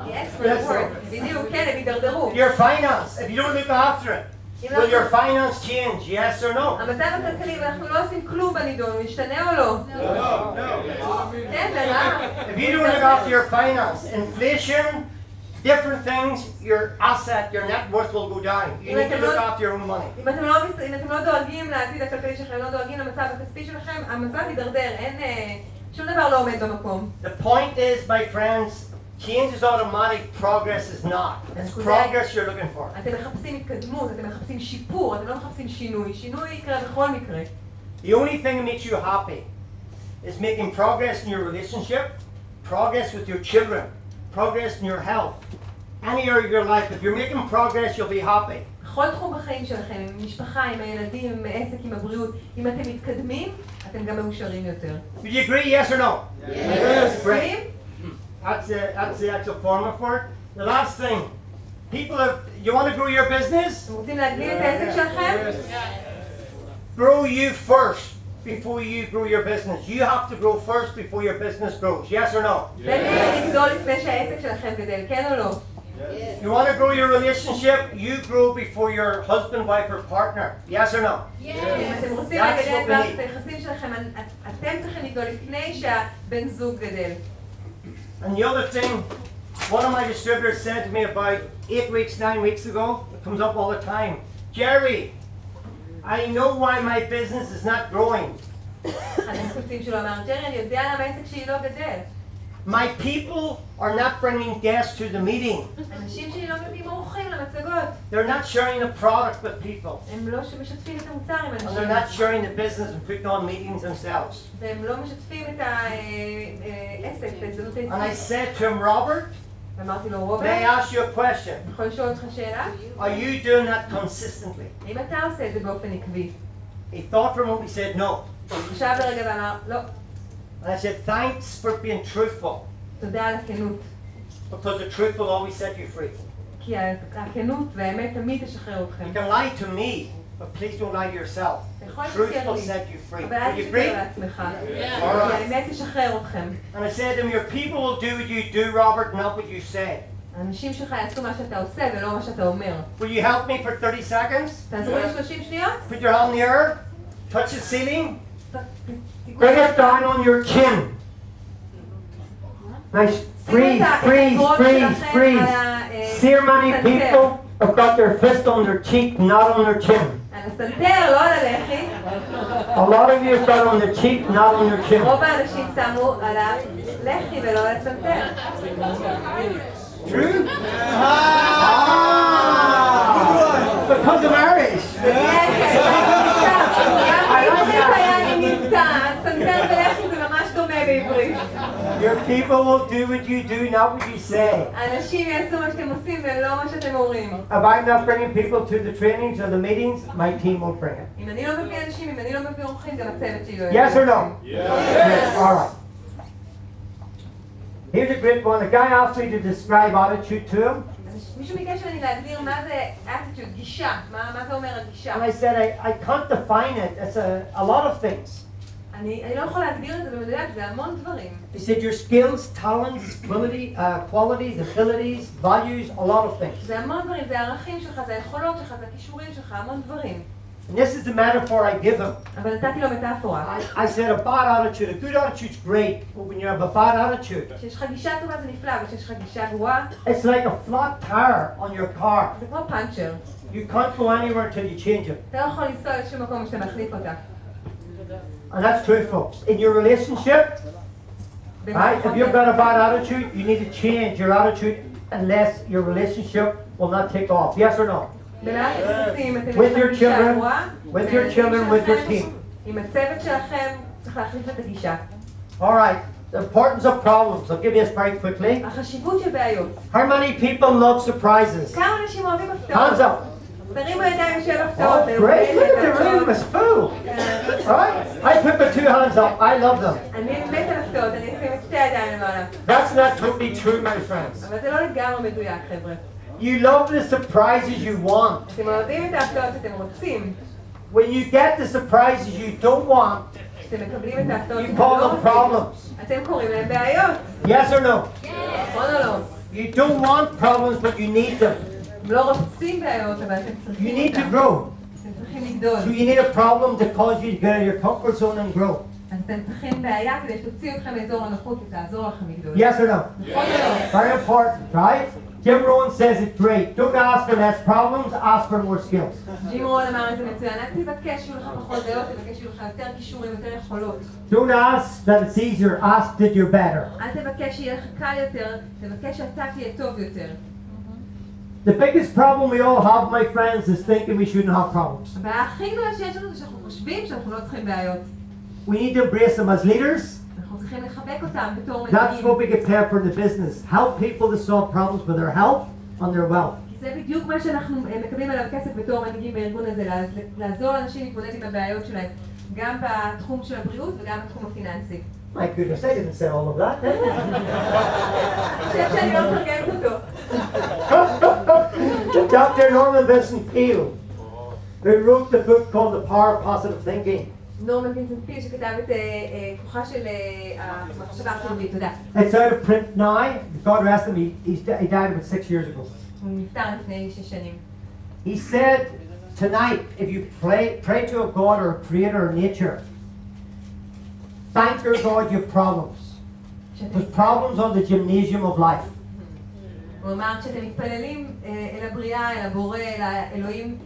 Yes, for the word. בדיוק, כן, הם יידרדרו. Your finance, if you don't look after it, will your finance change? Yes or no? המצב הכלכלי, ואנחנו לא עושים כלום בנידון, הוא ישתנה או לא? כן, למה? If you don't look after your finance, inflation, different things, your asset, your net worth will go down. You need to look after your own money. אם אתם לא דואגים לעתיד הכלכלי שלכם, לא דואגים למצב הכספי שלכם, המצב יידרדר, שום דבר לא עומד במקום. The point is, my friends, change is automatic, progress is not. It's progress you're looking for. אתם מחפשים התקדמות, אתם מחפשים שיפור, אתם לא מחפשים שינוי. שינוי יקרה בכל מקרה. The only thing that makes you happy is making progress in your relationship, progress with your children, progress in your health, any area of your life. If you're making progress, you'll be happy. בכל תחום בחיים שלכם, עם משפחה, עם הילדים, עם העסק, עם הבריאות, אם אתם מתקדמים, אתם גם מאושרים יותר. Would you agree, yes or no? Yes. Great. That's the actual formula for it. The last thing, people have, you want to grow your business? אתם רוצים להגדיל את העסק שלכם? Grow you first before you grow your business. You have to grow first before your business grows. Yes or no? אתם לגדול לפני שהעסק שלכם גדל, כן או לא? You want to grow your relationship? You grow before your husband, wife, or partner. Yes or no? אם אתם רוצים לגדל את היחסים שלכם, אתם צריכים לגדול לפני שהבן זוג גדל. And the other thing, one of my distributors said to me about 8 weeks, 9 weeks ago, it comes up all the time, Jerry, I know why my business is not growing. אחד המחוצים שלו אמר, ג'רי, אני יודע למה העסק שלי לא גדל. My people are not bringing guests to the meeting. אנשים שלי לא מביאים אורחים למצגות. They're not sharing the product with people. הם לא משתפים את המוצר עם And אנשים. they're not sharing the business and putting on meetings themselves. והם לא משתפים את העסק, את הזדמנות And I העסקית. said to him, Robert, ואמרתי לו, may I רוברט, ask you a question? אני יכול לשאול אותך שאלה? Are you doing that consistently? האם אתה עושה את זה באופן עקבי? He thought for a moment, he said no. חשב לרגע ואמר, לא, And I said, thanks for being truthful, תודה על הכנות. because the truth will always set you free. כי הכנות והאמת תמיד תשחרר You אתכם. can lie to me, but please don't lie to yourself. אתה יכול Truth לשקר will לי, set you free. אבל אל Would you תשקר agree? לעצמך. All כי right. האמת תשחרר אתכם. And I said to him, your people will do what you do, Robert, not what you say. האנשים שלך יעשו מה שאתה עושה ולא מה שאתה אומר. Will you help me for 30 seconds? תעזרו לי 30 שניות? Put your hand in the air, touch the ceiling, bring it down on your chin. Nice. Freeze, freeze, freeze, freeze. See how many people have got their fist on their cheek, not on their chin. על הסנטר, לא על הלחי. A lot of you have got on the cheek, not on your chin. רוב האנשים שמו על הלחי ולא על הסנטר. True? Because of marriage. בעברית היה לי מבטא, סנטר ולחי זה ממש דומה בעברית. Your people will do what you do, not what you say. האנשים יעשו מה שאתם עושים ולא מה שאתם אומרים. If I'm not bringing people to the trainings or the meetings, my team will bring it. אם אני לא מביא אנשים, אם אני לא מביא אורחים, גם הצוות שלי לא Yes or no? Yes. All right. Here's a great one. A guy asked me to describe attitude to him. מישהו ביקש ממני להגדיר מה זה attitude, גישה, מה זה אומר הגישה. And I said, I can't define it. It's a lot of things. אני לא יכול להגדיר את זה במדויק, זה המון דברים. He said your skills, talents, qualities, abilities, values, a lot of things. זה המון דברים, זה הערכים שלך, זה היכולות שלך, זה הכישורים שלך, המון דברים. And this is the metaphor I give him. אבל נתתי לו מטאפורה. I said a bad attitude, a good attitude is great, but when you have a bad attitude, כשיש לך גישה טובה זה נפלא, אבל כשיש לך גישה גרועה, it's like a flat tire on your car. זה כמו פאנצ'ר. You can't go anywhere until you change it. אתה לא יכול לנסוע לשום מקום שאתה מחליף אותה. And that's true, folks. In your relationship, right, if you've got a bad attitude, you need to change your attitude unless your relationship will not take off. Yes or no? With your children, with your children, with your team. עם הצוות שלכם צריך להחליף את הגישה. All right. The importance of problems. I'll give you this very quickly. החשיבות של בעיות. How many people love surprises? כמה אנשים אוהבים הפתעות? Hands up. תרימו ידיים של הפתעות. Oh, great. Look at the room is full. Right? I put my 2 hands up. I love them. אני מת על הפתעות, אני אשים את שתי הידיים למעלה. That's not totally true, my friends. אבל זה לא לגמרי מדויק, חבר'ה. You love the surprises you want. אתם אוהבים את ההפתעות שאתם רוצים. When you get the surprises you don't want, כשאתם מקבלים את ההפתעות you שאתם call לא them רוצים, problems. אתם קוראים להם בעיות. Yes or no? נכון או לא? You don't want problems, but you need them. אתם לא רוצים בעיות, אבל אתם You צריכים need to אותם. grow. אתם צריכים לגדול. So you need a problem to cause you to get out of your comfort zone and grow. אז אתם צריכים בעיה כדי שתוציאו אתכם מאזור הנוחות ותעזור לכם לגדול. Yes or no? נכון או לא? Very important, right? Jim Rohn says it great. Don't ask for less problems, ask for more skills. ג'ים רון אמר את זה מצוין, אל תבקש שיהיו לך פחות דעות, תבקש שיהיו לך יותר כישורים, יותר יכולות. Don't ask that it's easier, ask that you're better. אל תבקש שיהיה לך קל יותר, תבקש שאתה תהיה טוב יותר. The biggest problem we all have, my friends, is thinking we shouldn't have problems. הבעיה הכי גדולה שיש לנו זה שאנחנו חושבים שאנחנו לא צריכים בעיות. We need to embrace them as leaders. אנחנו צריכים לחבק אותם בתור That's מנהיגים. what we get paid for in the business. Help people to solve problems with their health and their wealth. כי זה בדיוק מה שאנחנו מקבלים עליו כסף בתור מנהיגים בארגון הזה, לעזור לאנשים להתמודד עם הבעיות שלהם, גם בתחום של הבריאות וגם בתחום הפיננסי. My goodness, I didn't say all of that. אני חושבת שאני לא מתרגמת אותו. Dr. Norman Vincent Peale, who wrote the book called The Power of Positive Thinking. נורמן וינסנט פיל שכתב את כוחה של המחשבה החיובית, תודה. It's out of print now. God rest him, he died about 6 years ago. הוא נפטר לפני 6 שנים. He said, tonight, if you pray to a God or a creator or nature, thank your God you have problems. There's problems on the gymnasium of life. הוא אמר, כשאתם מתפללים אל הבריאה, אל הבורא, אל האלוהים,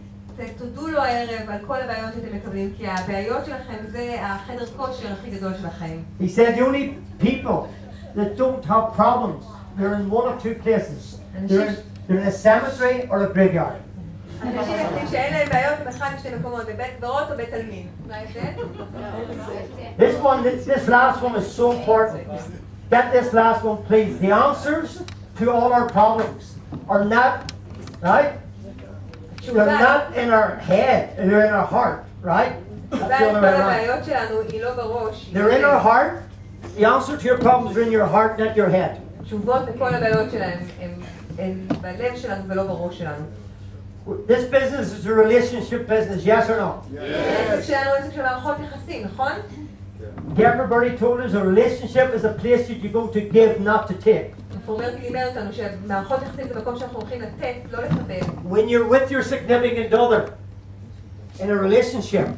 תודו לו הערב על כל הבעיות שאתם מקבלים, כי הבעיות שלכם זה החדר כושר הכי גדול שלכם. He said the only people that don't have problems, they're in one of two places. They're in a cemetery or a graveyard. אנשים יחדים שאין להם בעיות באחד משתי מקומות, בבית קברות או בית עלמין. מה ההבדל? This last one is so important. Get this last one, please. The answers to all our problems are not, right? They're not in our head, they're in our heart, right? That's the only way around. הבעיות שלנו היא לא בראש. They're in our heart. The answer to your problems are in your heart, not your head. תשובות לכל הבעיות שלהם הן בלב שלנו ולא בראש שלנו. This business is a relationship business, yes or no? העסק שלנו הוא עסק של מערכות יחסים, נכון? Jeff Roberti told us a relationship is a place that you go to give, not to take. רוברטי לימד אותנו שמערכות יחסים זה מקום שאנחנו הולכים לתת, לא לקבל. When you're with your significant other in a relationship,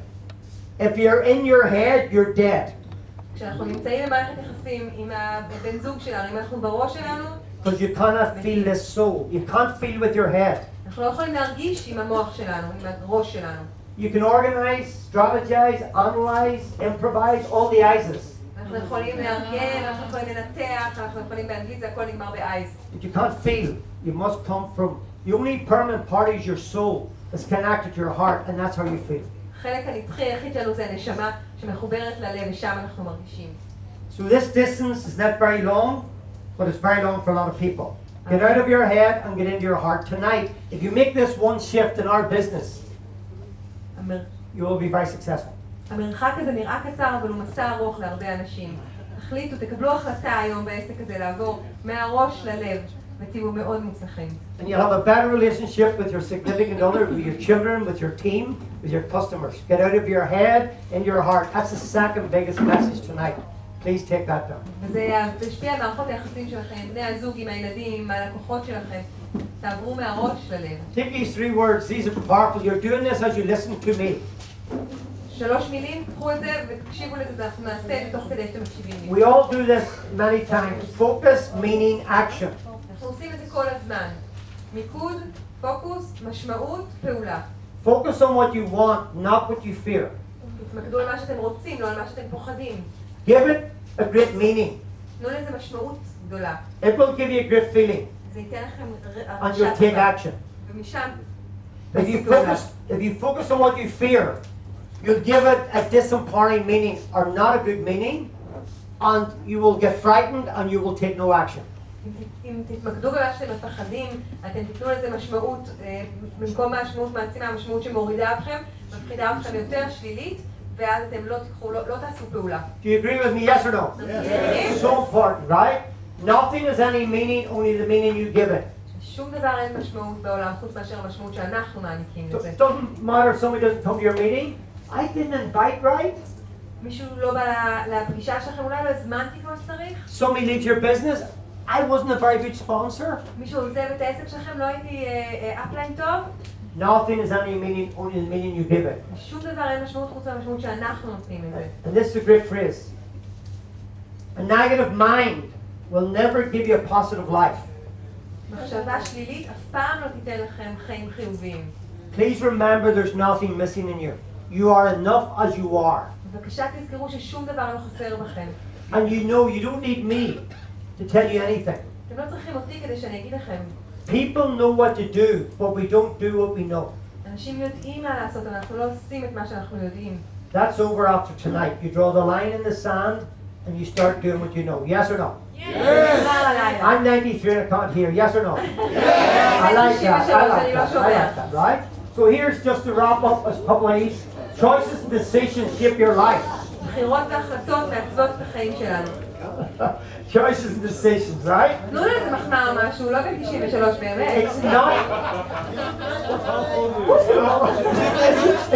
if you're in your head, you're dead. כשאנחנו נמצאים במערכת יחסים עם הבן זוג שלנו, אם אנחנו בראש שלנו, Because you cannot feel this soul. You can't feel with your head. אנחנו לא יכולים להרגיש עם המוח שלנו, עם הראש שלנו. You can organize, strategize, analyze, improvise, all the I's. אנחנו יכולים לארגן, אנחנו יכולים לנתח, אנחנו יכולים באנגלית, זה הכל נגמר באייז. But you can't feel. You must come from, the only permanent part is your soul. It's connected to your heart, and that's how you feel. החלק הנצחי היחיד שלנו זה הנשמה שמחוברת ללב, ושם אנחנו מרגישים. So this distance is not very long, but it's very long for a lot of people. Get out of your head and get into your heart tonight. If you make this one shift in our business, you will be very successful. המרחק הזה נראה קצר, אבל הוא מסע ארוך להרבה אנשים. תחליטו, תקבלו החלטה היום בעסק הזה לעבור מהראש ללב, ותהיו מאוד מוצלחים. And you'll have a better relationship with your significant other, with your children, with your team, with your customers. Get out of your head and your heart. That's the second biggest message tonight. Please take that down. וזה ישפיע על מערכות היחסים שלכם, בני הזוג עם הילדים, עם הלקוחות שלכם. תעברו מהראש ללב. Take these 3 words. These are powerful. You're doing this as you listen to me. 3 מילים, קחו את זה ותקשיבו לזה, ואנחנו נעשה תוך כדי שאתם מקשיבים לי. We all do this many times. Focus, meaning action. אנחנו עושים את זה כל הזמן. מיקוד, פוקוס, משמעות, פעולה. Focus on what you want, not what you fear. תתמקדו על מה שאתם רוצים, לא על מה שאתם פוחדים. Give it a great meaning. תנו לזה משמעות גדולה. It will give you a great feeling, זה ייתן לכם and הרגשה you'll take טובה. action. ומשם If you focus on what you fear, you'll give it a disempowering meaning or not a good meaning, and you will get frightened and you will take no action. אם תתמקדו במה שאתם מפחדים, אתם תיתנו לזה משמעות, במקום המשמעות מעצימה, המשמעות שמורידה אתכם, מפחידה אתכם יותר שלילית, ואז אתם לא תעשו פעולה. Do you agree with me, yes or no? Yes. So important, right? Nothing has any meaning, only the meaning you give it. שום דבר אין משמעות בעולם, חוץ מאשר המשמעות שאנחנו מעניקים לזה. It doesn't matter if somebody doesn't come to your meeting. I didn't invite right. מישהו לא בא לפגישה שלכם, אולי לא הזמנתי כמו שצריך? Somebody leaves your business. I wasn't a very good sponsor. מישהו עוזב את העסק שלכם, לא הייתי אפליין טוב? Nothing has any meaning, only the meaning you give it. שום דבר אין משמעות חוץ מהמשמעות שאנחנו נותנים לזה. And this is a great phrase. A negative mind will never give you a positive life. מחשבה שלילית אף פעם לא תיתן לכם חיים חיוביים. Please remember there's nothing missing in you. You are enough as you are. בבקשה תזכרו ששום דבר לא חסר בכם. And you know you don't need me to tell you anything. אתם לא צריכים אותי כדי שאני אגיד לכם. People know what to do, but we don't do what we know. אנשים יודעים מה לעשות, אבל אנחנו לא עושים את מה שאנחנו יודעים. That's over after tonight. You draw the line in the sand and you start doing what you know. Yes or no? I'm 93 and I can't hear. Yes or no? I like that. I like that. I like that. Right? So here's just to wrap up as a couple of these. Choices and decisions shape your life. בחירות והחלטות מעצבות את החיים שלנו. Choices and decisions, right? תנו לזה מחמאה או משהו, לא בן 93 באמת. It's not.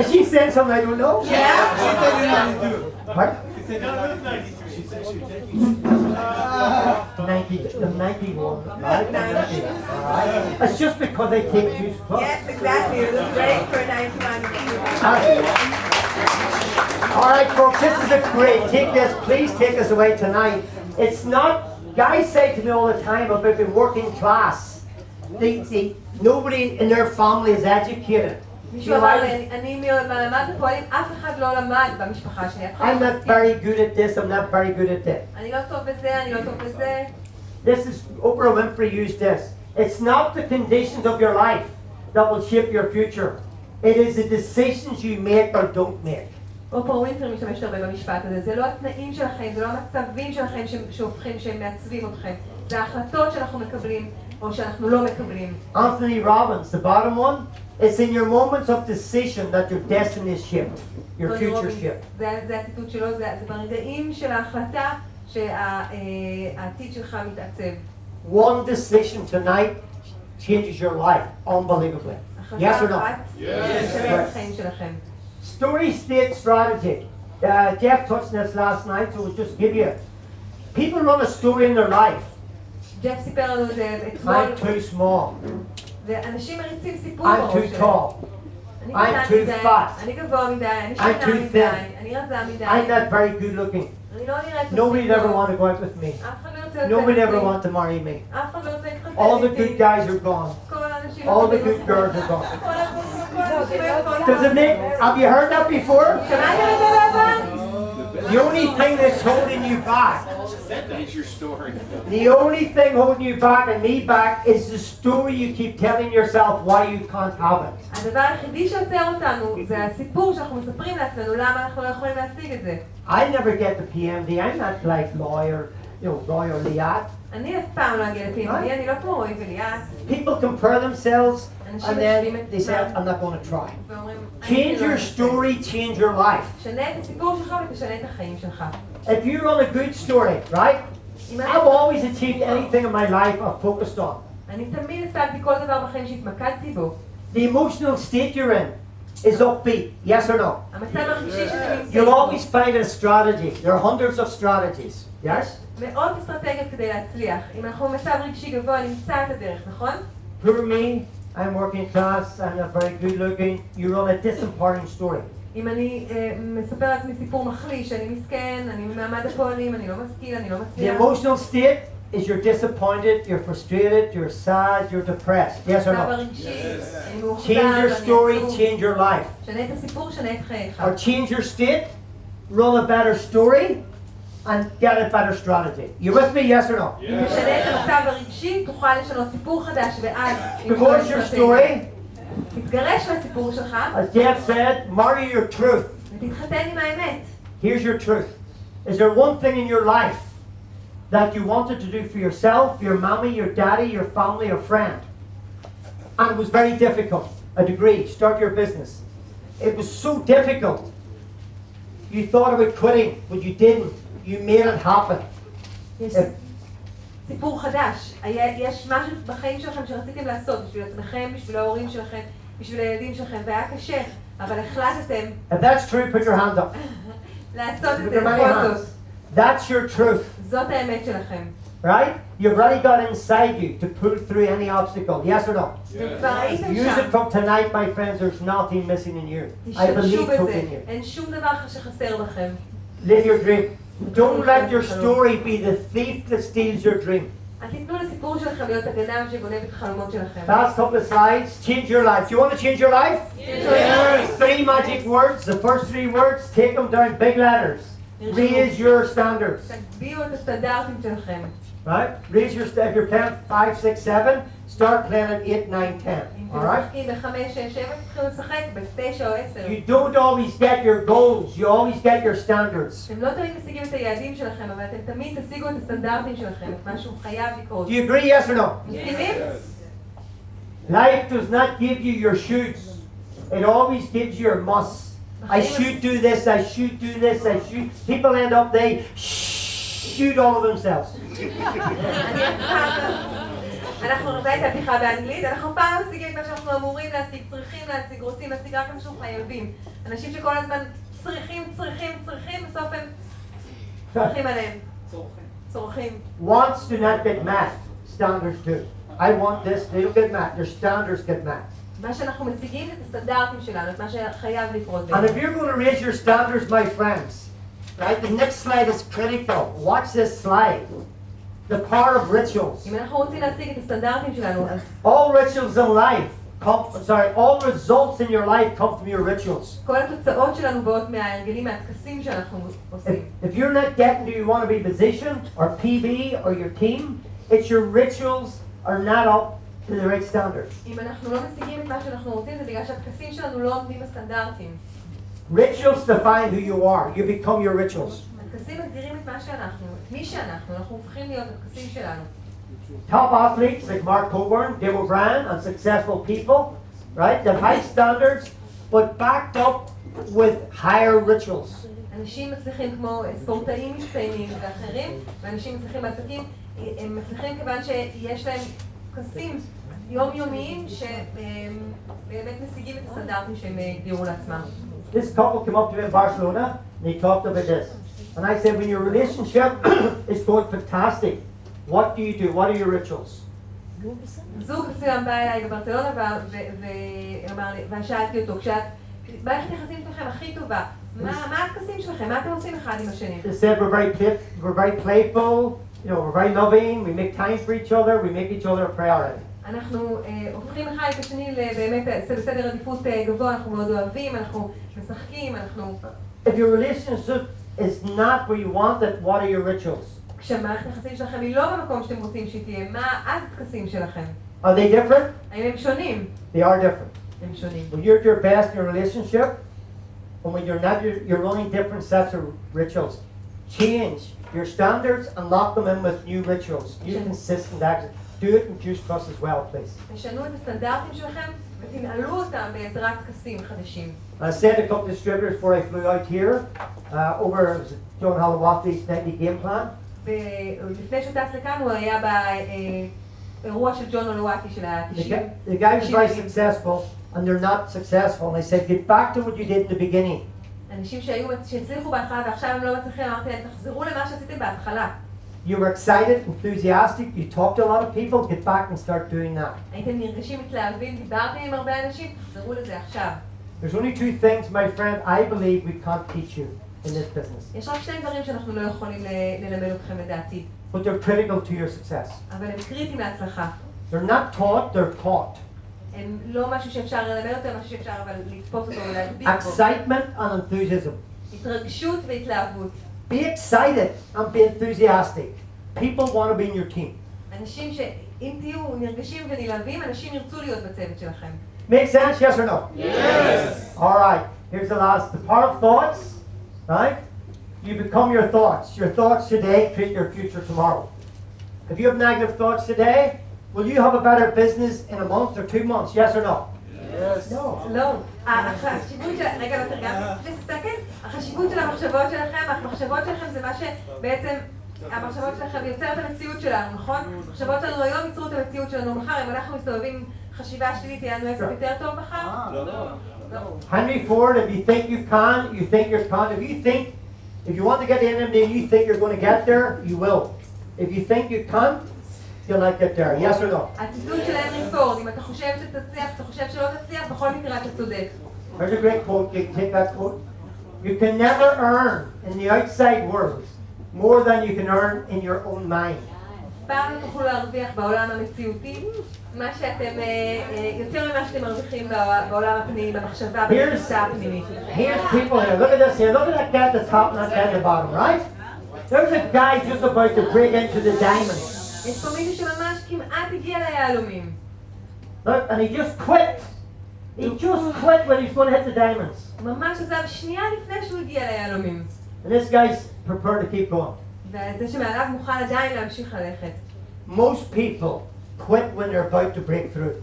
Is she saying something I don't know? Yeah. She said you didn't do. What? She said no, no, 93. She said she did. 90, the 91, right? The 90, right? It's just because I take juice plus. Yes, exactly. It was great for 91. All right, folks, this is a great. Take this, please take this away tonight. It's not. Guys say to me all the time about the working class. Nobody in their family is educated. מישהו אמר לי, אני מעמד הפועלים, אף אחד לא למד במשפחה שלי. I'm not very good at this. I'm not very good at that. אני לא טוב בזה, אני לא טוב בזה. This is Oprah Winfrey used this. It's not the conditions of your life that will shape your future. It is the decisions you make or don't make. אופרה ווינפרי משתמשת הרבה במשפט הזה. זה לא התנאים שלכם, זה לא המצבים שלכם שהופכים, שהם מעצבים אתכם. זה ההחלטות שאנחנו מקבלים או שאנחנו לא מקבלים. Anthony Robbins, the bottom one, it's in your moments of decision that your destiny is shaped, your future shaped. זה הציטוט שלו, זה ברגעים של ההחלטה שהעתיד שלך מתעצב. One decision tonight changes your life unbelievably. Yes or no? Yes. Story state strategy. Jeff touched on this last night, so we'll just give you. People run a story in their life. Jeff סיפר לנו את זה אתמול. I'm too small. ואנשים מריצים סיפור I'm בראש too שלהם. tall. I'm too fat. אני גבוה מדי, אני I'm שנה too מדי, thin. אני רזה מדי. I'm not very good looking. אני לא נראית Nobody ever want to go out with me. אף אחד לא רוצה Nobody ever want to marry me. אף אחד לא רוצה להתחתן All the איתי. good guys are gone. כל האנשים All the הטובים good girls are gone. כל האנשים היפות. Does it make? Have you heard that before? שמעתם את זה בעבר? The only thing that's holding you back, That's your story. the only thing holding you back and me back is the story you keep telling yourself why you can't have it. הדבר היחידי שעוצר אותנו זה הסיפור שאנחנו מספרים לעצמנו למה אנחנו לא יכולים להשיג את זה. I never get the PMD. I'm not like Roy or Liat. אני אף פעם לא אגיע ל-PMD, אני לא כמו רועי וליאת. People compare themselves and then they say, I'm not going to try. ואומרים, Change your story, change your life. שנה את הסיפור שלך ותשנה את החיים שלך. If you run a good story, right? I've always achieved anything in my life I've focused on. אני תמיד השגתי כל דבר בחיים שהתמקדתי בו. The emotional state you're in is upbeat, yes or no? המצב הרגשי שאתה נמצא You'll בו. always find a strategy. There are hundreds of strategies, yes? מאוד אסטרטגיות כדי להצליח. אם אנחנו במצב רגשי גבוה, נמצא את הדרך, נכון? For me, I'm working class, I'm not very good looking. You run a disempowering story. אם אני מספר לעצמי סיפור מחליש, אני מסכן, אני ממעמד הפועלים, אני לא משכיל, אני לא The מצליח. emotional state is you're disappointed, you're frustrated, you're sad, you're depressed, yes or המצב no? הרגשי, אני מאוכזב, Change your אני story, עצוב. change your life. שנה את הסיפור, שנה את חייך. Or change your state, run a better story, and get a better strategy. You with me, yes or no? אם תשנה את המצב הרגשי, תוכל לשנות סיפור חדש, ואז... Divorce your story, תתגרש מהסיפור שלך, as Jeff said, marry your truth. ותתחתן עם האמת. Here's your truth. Is there one thing in your life that you wanted to do for yourself, your mommy, your daddy, your family, your friend? And it was very difficult. A degree, start your business. It was so difficult. You thought about quitting, but you didn't. You made it happen. יש סיפור חדש. יש משהו בחיים שלכם שרציתם לעשות בשביל עצמכם, בשביל ההורים שלכם, בשביל הילדים שלכם, והיה קשה, אבל החלטתם If that's true, put your hand up. לעשות את Look זה at my בכל hands. זאת. That's your truth, זאת האמת שלכם. right? You've already got inside you to pull through any obstacle. Yes or no? וכבר הייתם Use שם. it from tonight, my friends. There's nothing missing in you. I תשתמשו believe so בזה. in you. אין שום דבר שחסר בכם. Live your dream. Don't let your story be the thief that steals your dream. אל תיתנו לסיפור שלכם להיות הגנב שגונב את החלומות שלכם. Last couple of slides. Change your life. Do you want to change your life? Yes. 3 magic words. The first 3 words, take them down big letters. Raise your standards. תגביהו את הסטנדרטים שלכם. Right? Raise your if you're playing 5, 6, 7, start playing at 8, 9, 10. All right? אם אתם משחקים ב-5, 6, 7, תתחילו לשחק ב-9 או 10. You don't always get your goals. You always get your standards. אתם לא תמיד משיגים את היעדים שלכם, אבל אתם תמיד תשיגו את הסטנדרטים שלכם, את מה שהוא חייב לקרות. Do you agree, yes or no? מסכימים? Life does not give you your shoulds. It always gives you your musts. I should do this, I should do this, I should. People end up, they shoot all of themselves. אנחנו נראה את הבדיחה באנגלית, אנחנו פעם משיגים את מה שאנחנו אמורים להשיג, צריכים להשיג, רוצים להשיג רק מה שאנחנו חייבים. אנשים שכל הזמן צריכים, בסוף הם צורכים עליהם. צורכים. Wants do not get met, standards do. I want this, they don't get met, their standards get met. מה שאנחנו משיגים את הסטנדרטים שלנו, את מה שחייב לקרות. And if you're going to raise your standards, my friends, right, the next slide is critical. Watch this slide. The power of rituals. אם אנחנו רוצים להשיג את הסטנדרטים שלנו, אז All rituals in life all results in your life come from your rituals. כל התוצאות שלנו באות מההרגלים, מהטקסים שאנחנו עושים. If you're not getting to you want to be positioned or PB or your team, it's your rituals are not up to the right standards. אם אנחנו לא משיגים את מה שאנחנו רוצים, זה בגלל שהטקסים שלנו לא עומדים בסטנדרטים. Rituals define who you are. You become your rituals. הטקסים מגדירים את מה שאנחנו, את מי שאנחנו הופכים להיות הטקסים שלנו. Top athletes like Mark Coburn, Dave O'Brien, and successful people, right? They have high standards, but backed up with higher rituals. אנשים מצליחים כמו ספורטאים מצטיינים ואחרים, ואנשים מצליחים בעסקים, הם מצליחים כיוון שיש להם טקסים יומיומיים שבאמת משיגים את הסטנדרטים שהם הגדירו לעצמם. This couple came up to me in Barcelona, and they talked about this. And I said, when your relationship is going fantastic, what do you do? What are your rituals? זוג מסוים בא אליי בברצלונה ושאלתי אותו, כשמערכת היחסים שלכם הכי טובה, מה הטקסים שלכם? מה אתם עושים אחד עם השני? They said we're very playful, you know, we're very loving, we make time for each other, we make each other a priority. אנחנו הופכים אחד את השני באמת בסדר עדיפות גבוה, אנחנו מאוד אוהבים, אנחנו משחקים, אנחנו... If your relationship is not where you want it, what are your rituals? כשהמערכת היחסים שלכם היא לא במקום שאתם רוצים שהיא תהיה, מה אז הטקסים שלכם? Are they different? האם הם שונים? They are different. הם שונים. When you're at your best in your relationship, and when you're not, you're running different sets of rituals. Change your standards and lock them in with new rituals, new consistent actions. Do it in Juice Plus as well, please. תשנו את הסטנדרטים שלכם ותנעלו אותם בעזרת טקסים חדשים. I said a couple of distributors before I flew out here, over John Halawathi's nightly game plan. לפני שהוא טס לכאן הוא היה באירוע של ג'ון הולוואטי של ה-90. The guys are very successful and they're not successful. And I said, get back to what you did in the beginning. אנשים שהצליחו בהתחלה ועכשיו הם לא מצליחים, אמרתי להם, תחזרו למה שעשיתם בהתחלה. You were excited, enthusiastic, you talked to a lot of people, get back and start doing that. הייתם נרגשים, מתלהבים, דיברתם עם הרבה אנשים, תחזרו לזה עכשיו. There's only 2 things, my friend, I believe we can't teach you in this business. יש רק 2 דברים שאנחנו לא יכולים ללמד אתכם לדעתי. But they're critical to your success. אבל הם קריטיים להצלחה. They're not taught, they're taught. הם לא משהו שאפשר ללמד אותו, משהו שאפשר אבל לתפוס אותו ולהדביק בו. Excitement and enthusiasm. התרגשות והתלהבות. Be excited and be enthusiastic. People want to be in your team. אנשים שאם תהיו נרגשים ונלהבים, אנשים ירצו להיות בצוות שלכם. Make sense, yes or no? Yes. All right, here's the last. The power of thoughts, right? You become your thoughts. Your thoughts today create your future tomorrow. If you have negative thoughts today, will you have a better business in a month or 2 months, yes or no? Yes. No. לא. החשיבות של... רגע, לא תרגמתי. החשיבות של המחשבות שלכם זה מה שבעצם... המחשבות שלכם יוצר את המציאות שלנו, נכון? המחשבות שלנו היום ייצרו את המציאות שלנו מחר. אם אנחנו מסתובבים חשיבה שלילית, תהיה לנו עסק יותר טוב מחר? לא. Henry Ford, if you think you can, you think you can. If you want to get to the end and you think you're going to get there, you will. If you think you can't, you'll not get there. Yes or no? הציטוט של הנרי פורד, אם אתה חושב שתצליח, אתה חושב שלא תצליח, בכל מקרה אתה צודק. There's a great quote. You can take that quote. You can never earn in the outside world more than you can earn in your own mind. פעם לא תוכלו להרוויח בעולם המציאותי מה שאתם, יותר ממה שאתם מרוויחים בעולם הפנימי, במחשבה, בתפיסה הפנימית. Here's people here. Look at this here. Look at that guy at the top and that guy at the bottom, right? There's a guy just about to break into the diamond. יש פה מישהו שממש כמעט הגיע ליהלומים. Look, and he just quit. He just quit when he's going to hit the diamonds. ממש עזב שנייה לפני שהוא הגיע ליהלומים. And this guy's prepared to keep going. וזה שמעליו מוכן עדיין להמשיך ללכת. Most people quit when they're about to break through.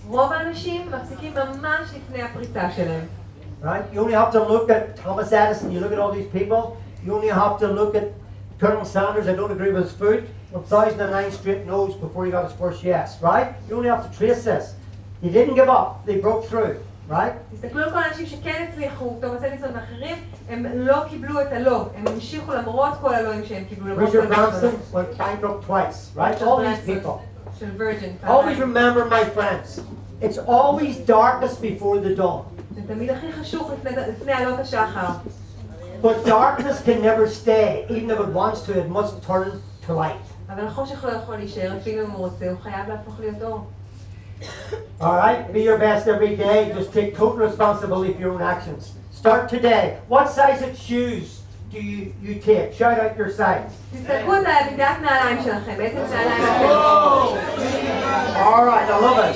רוב האנשים מפסיקים ממש לפני הפריצה שלהם. Right? You only have to look at Thomas Edison, you look at all these people, you only have to look at Colonel Sanders, I don't agree with his food, 1009 straight no's before he got his first yes, right? You only have to trace this. He didn't give up, they broke through, right? תסתכלו על כל האנשים שכן הצליחו, תומס אדיסון ואחרים, הם לא קיבלו את הלא, הם המשיכו למרות כל הלואים שהם קיבלו. Richard Branson went bankrupt twice, right? All these people. של וירג'ין. Always remember, my friends, it's always darkest before the dawn. זה תמיד הכי חשוך לפני עלות השחר. But darkness can never stay, even if it wants to, it must turn to light. אבל החושך לא יכול להישאר, אפילו אם הוא רוצה, הוא חייב להפוך להיות אור. Alright, be your best every day, just take total responsibility for your own actions. Start today. What size of shoes do you take? Shout out your size. תסתכלו את מידת נעליים שלכם, איזה נעליים אתם? Alright, I love it.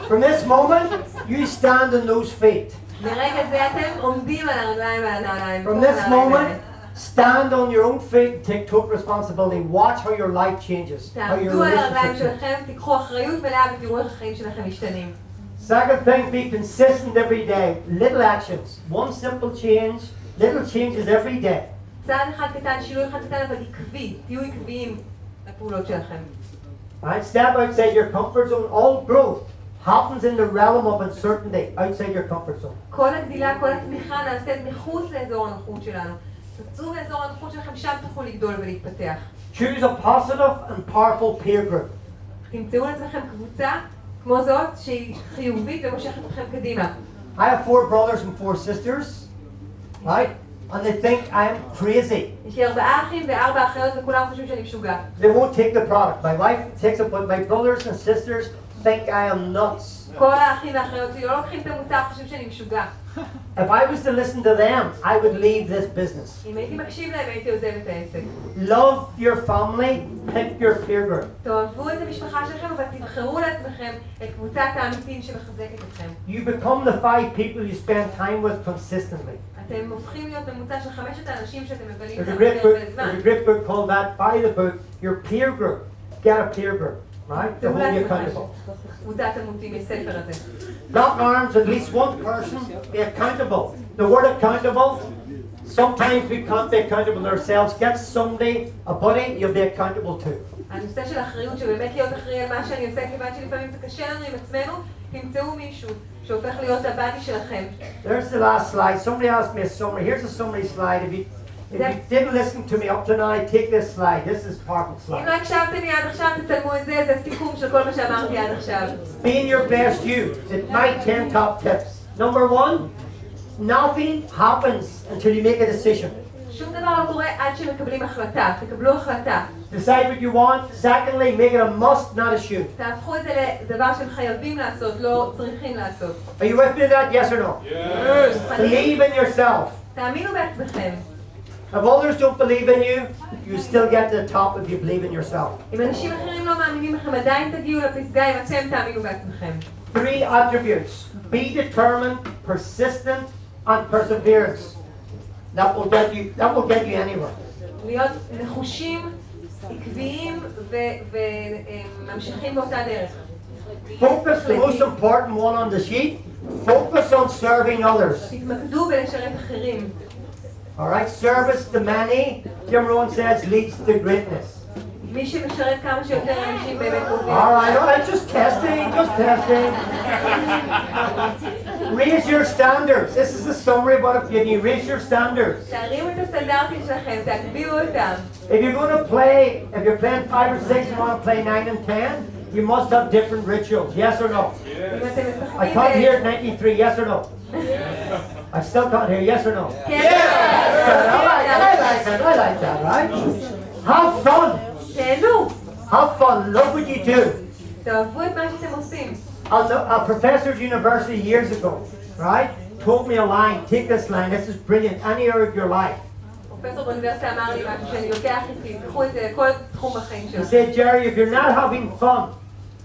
From this moment, you stand on those feet. מרגע זה אתם עומדים על הרגליים ועל הנעליים. From this moment, stand on your own feet and take total responsibility. Watch how your life changes. How your תעמדו על הרגליים relationship changes. שלכם, תיקחו אחריות מלאה ותראו איך החיים שלכם משתנים. Second thing, be consistent every day. Little actions. One simple change. Little changes every day. צעד אחד קטן, שינוי אחד קטן, אבל עקבי. תהיו עקביים לפעולות שלכם. Right? Step outside your comfort zone. All growth happens in the realm of uncertainty. Outside your comfort zone. כל הגדילה, כל הצמיחה נעשית מחוץ לאזור הנוחות שלנו. תצאו מאזור הנוחות שלכם, שם תוכלו לגדול ולהתפתח. Choose a positive and powerful peer group. תמצאו לעצמכם קבוצה כמו זאת שהיא חיובית ומושכת אתכם קדימה. I have 4 brothers and 4 sisters. Right? And they think I'm crazy. יש לי 4 אחים ו4 אחיות וכולם חושבים שאני משוגע. They won't take the product. My wife takes it, but my brothers and sisters think I am nuts. כל האחים והאחיות שלי לא לוקחים את המוצר, חושבים שאני משוגע. If I was to listen to them, I would leave this business. אם הייתי מקשיב להם, הייתי עוזב את העסק. Love your family, pick your peer group. תאהבו את המשפחה שלכם, אבל תבחרו לעצמכם את קבוצת העמיתים שמחזקת אתכם. You become the 5 people you spend time with consistently. אתם הופכים להיות ממוצע של 5 האנשים שאתם מבלים There's a איתם great הרבה book. זמן. There's a great book called that. Buy the book. Your peer group. Get a peer group, right? To hold you accountable. קבוצת עמותים, יש ספר הזה. Lock arms. At least one person. Be accountable. The word accountable. Sometimes we can't be accountable to ourselves. Get somebody, a buddy, you'll be accountable to. הנושא של האחריות, שבאמת להיות אחראי על מה שאני עושה, כיוון שלפעמים זה קשה לנו עם עצמנו, תמצאו מישהו שהופך להיות הבאדי שלכם. There's the last slide. Somebody asked me a summary. Here's a summary slide. If you didn't listen to me up to now, take this slide. This is perfect אם slide. לא הקשבתם לי עד עכשיו, תצלמו את זה, זה סיכום של כל מה שאמרתי עד עכשיו. Being your best you. It's my 10 top tips. Number 1, nothing happens until you make a decision. שום דבר לא קורה עד שמקבלים החלטה, תקבלו החלטה. Decide what you want. Secondly, make it a must, not a should. תהפכו את זה לדבר שהם חייבים לעשות, לא צריכים לעשות. Are you with me on that? Yes or no? Yes. Believe in yourself. תאמינו בעצמכם. If others don't believe in you, you still get to the top if you believe in yourself. אם אנשים אחרים לא מאמינים לכם, עדיין תגיעו לפסגה אם אתם תאמינו בעצמכם. 3 attributes. Be determined, persistent, and perseverance. That will get you anywhere. להיות נחושים, עקביים וממשיכים באותה דרך. Focus, the most important one on the sheet. Focus on serving others. תתמקדו בלשרת אחרים. All right, service to many, Jim Rohn says, leads to greatness. מי שמשרת כמה שיותר אנשים באמת מוביל. All right, all right, just testing. Raise your standards. This is the summary of what I've given you. Raise your standards. תערימו את הסטנדרטים שלכם, תגבירו אותם. If you're going to play, if you're playing 5 or 6 and want to play 9 and 10, you must have different rituals. Yes or no? אם אתם I משחקים can't hear 93. Yes or no? I still can't hear. Yes or no? I like that, right? Have fun. תהנו. Have fun. Love what you do. תאהבו את מה שאתם עושים. A professor at university years ago, right, told me a line. Take this line. This is brilliant. Any area of your life. פרופסור באוניברסיטה אמר לי משהו שאני לוקח איתי, תיקחו את זה לכל תחום בחיים He שלכם. said, Jerry, if you're not having fun,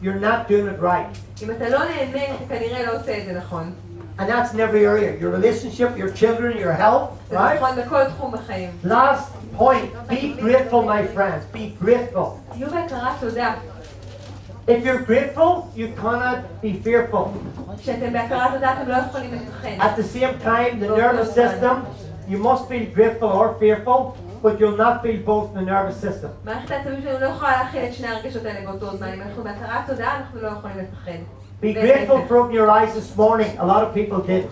you're not doing it right. אם אתה לא נהנה, אתה כנראה לא עושה את זה נכון. And that's in every area. Your relationship, your children, your health, זה right? נכון בכל תחום בחיים. Last point. Be grateful, my friends. Be grateful. תהיו בהכרת תודה. If you're grateful, you cannot be fearful. כשאתם בהכרת תודה, אתם לא יכולים לפחד. At the same time, the nervous system, you must feel grateful or fearful, but you'll not feel both in the nervous system. מערכת העצבים שלנו לא יכולה להכיל את שני הרגשות האלה באותו זמן. אם אנחנו בהכרת תודה, אנחנו לא יכולים לפחד. Be grateful for opening your eyes this morning. A lot of people did.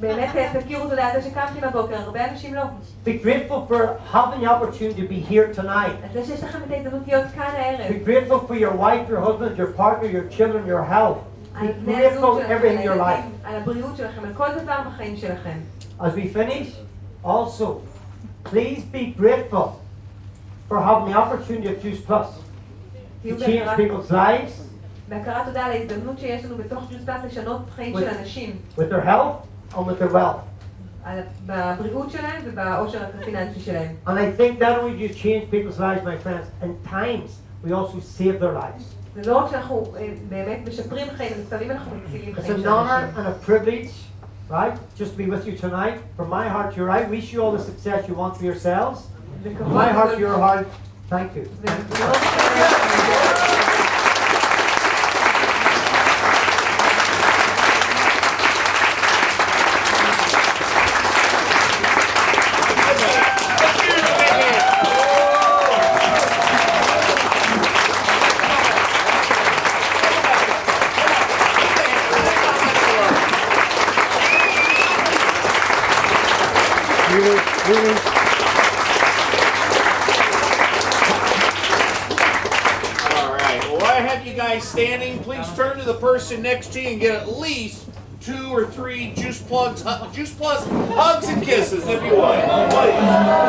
באמת תכירו תודה על זה שקמתי בבוקר, הרבה אנשים לא. Be grateful for having the opportunity to be here tonight. על זה שיש לכם את ההזדמנות להיות כאן הערב. Be grateful for your wife, your husband, your partner, your children, your health. על Be בני הזוג grateful שלכם, everything in your על life. הילדים, על הבריאות שלכם, על כל דבר בחיים שלכם. As we finish, also, please be grateful for having the opportunity of Juice Plus to change people's lives בהכרת תודה על ההזדמנות שיש לנו בתוך ג'וס פלאס לשנות חיים של אנשים. with their health and with their wealth. בבריאות שלהם ובאושר הפיננסי שלהם. And I think not only do you change people's lives, my friends, in times we also save their lives. זה לא רק שאנחנו באמת משפרים חיים, לפעמים אנחנו מצילים It's חיים an של honor אנשים. and a privilege, right, just to be with you tonight. From my heart to your heart, I wish you all the success you want for yourselves. From my heart to your heart, thank you. Standing, please turn to the person next to you and get at least 2 or 3 Juice Plus hugs and kisses, if you would.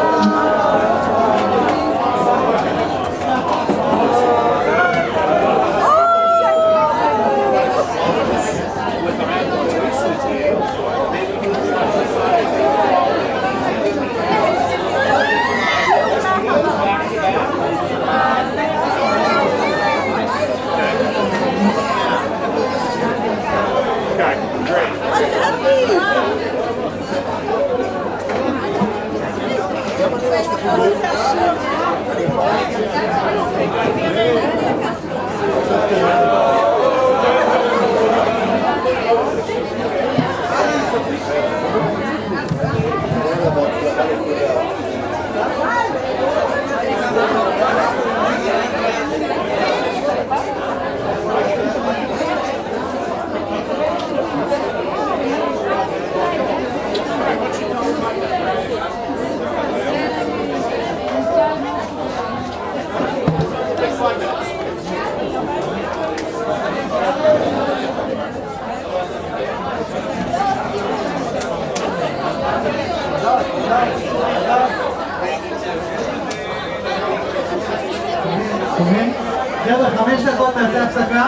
חבר'ה, 5 דקות נעשה הפסקה,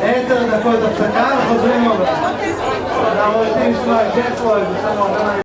10 דקות הפסקה וחוזרים עוד. אנחנו רוצים לשמוע את ג'ף רוברטי.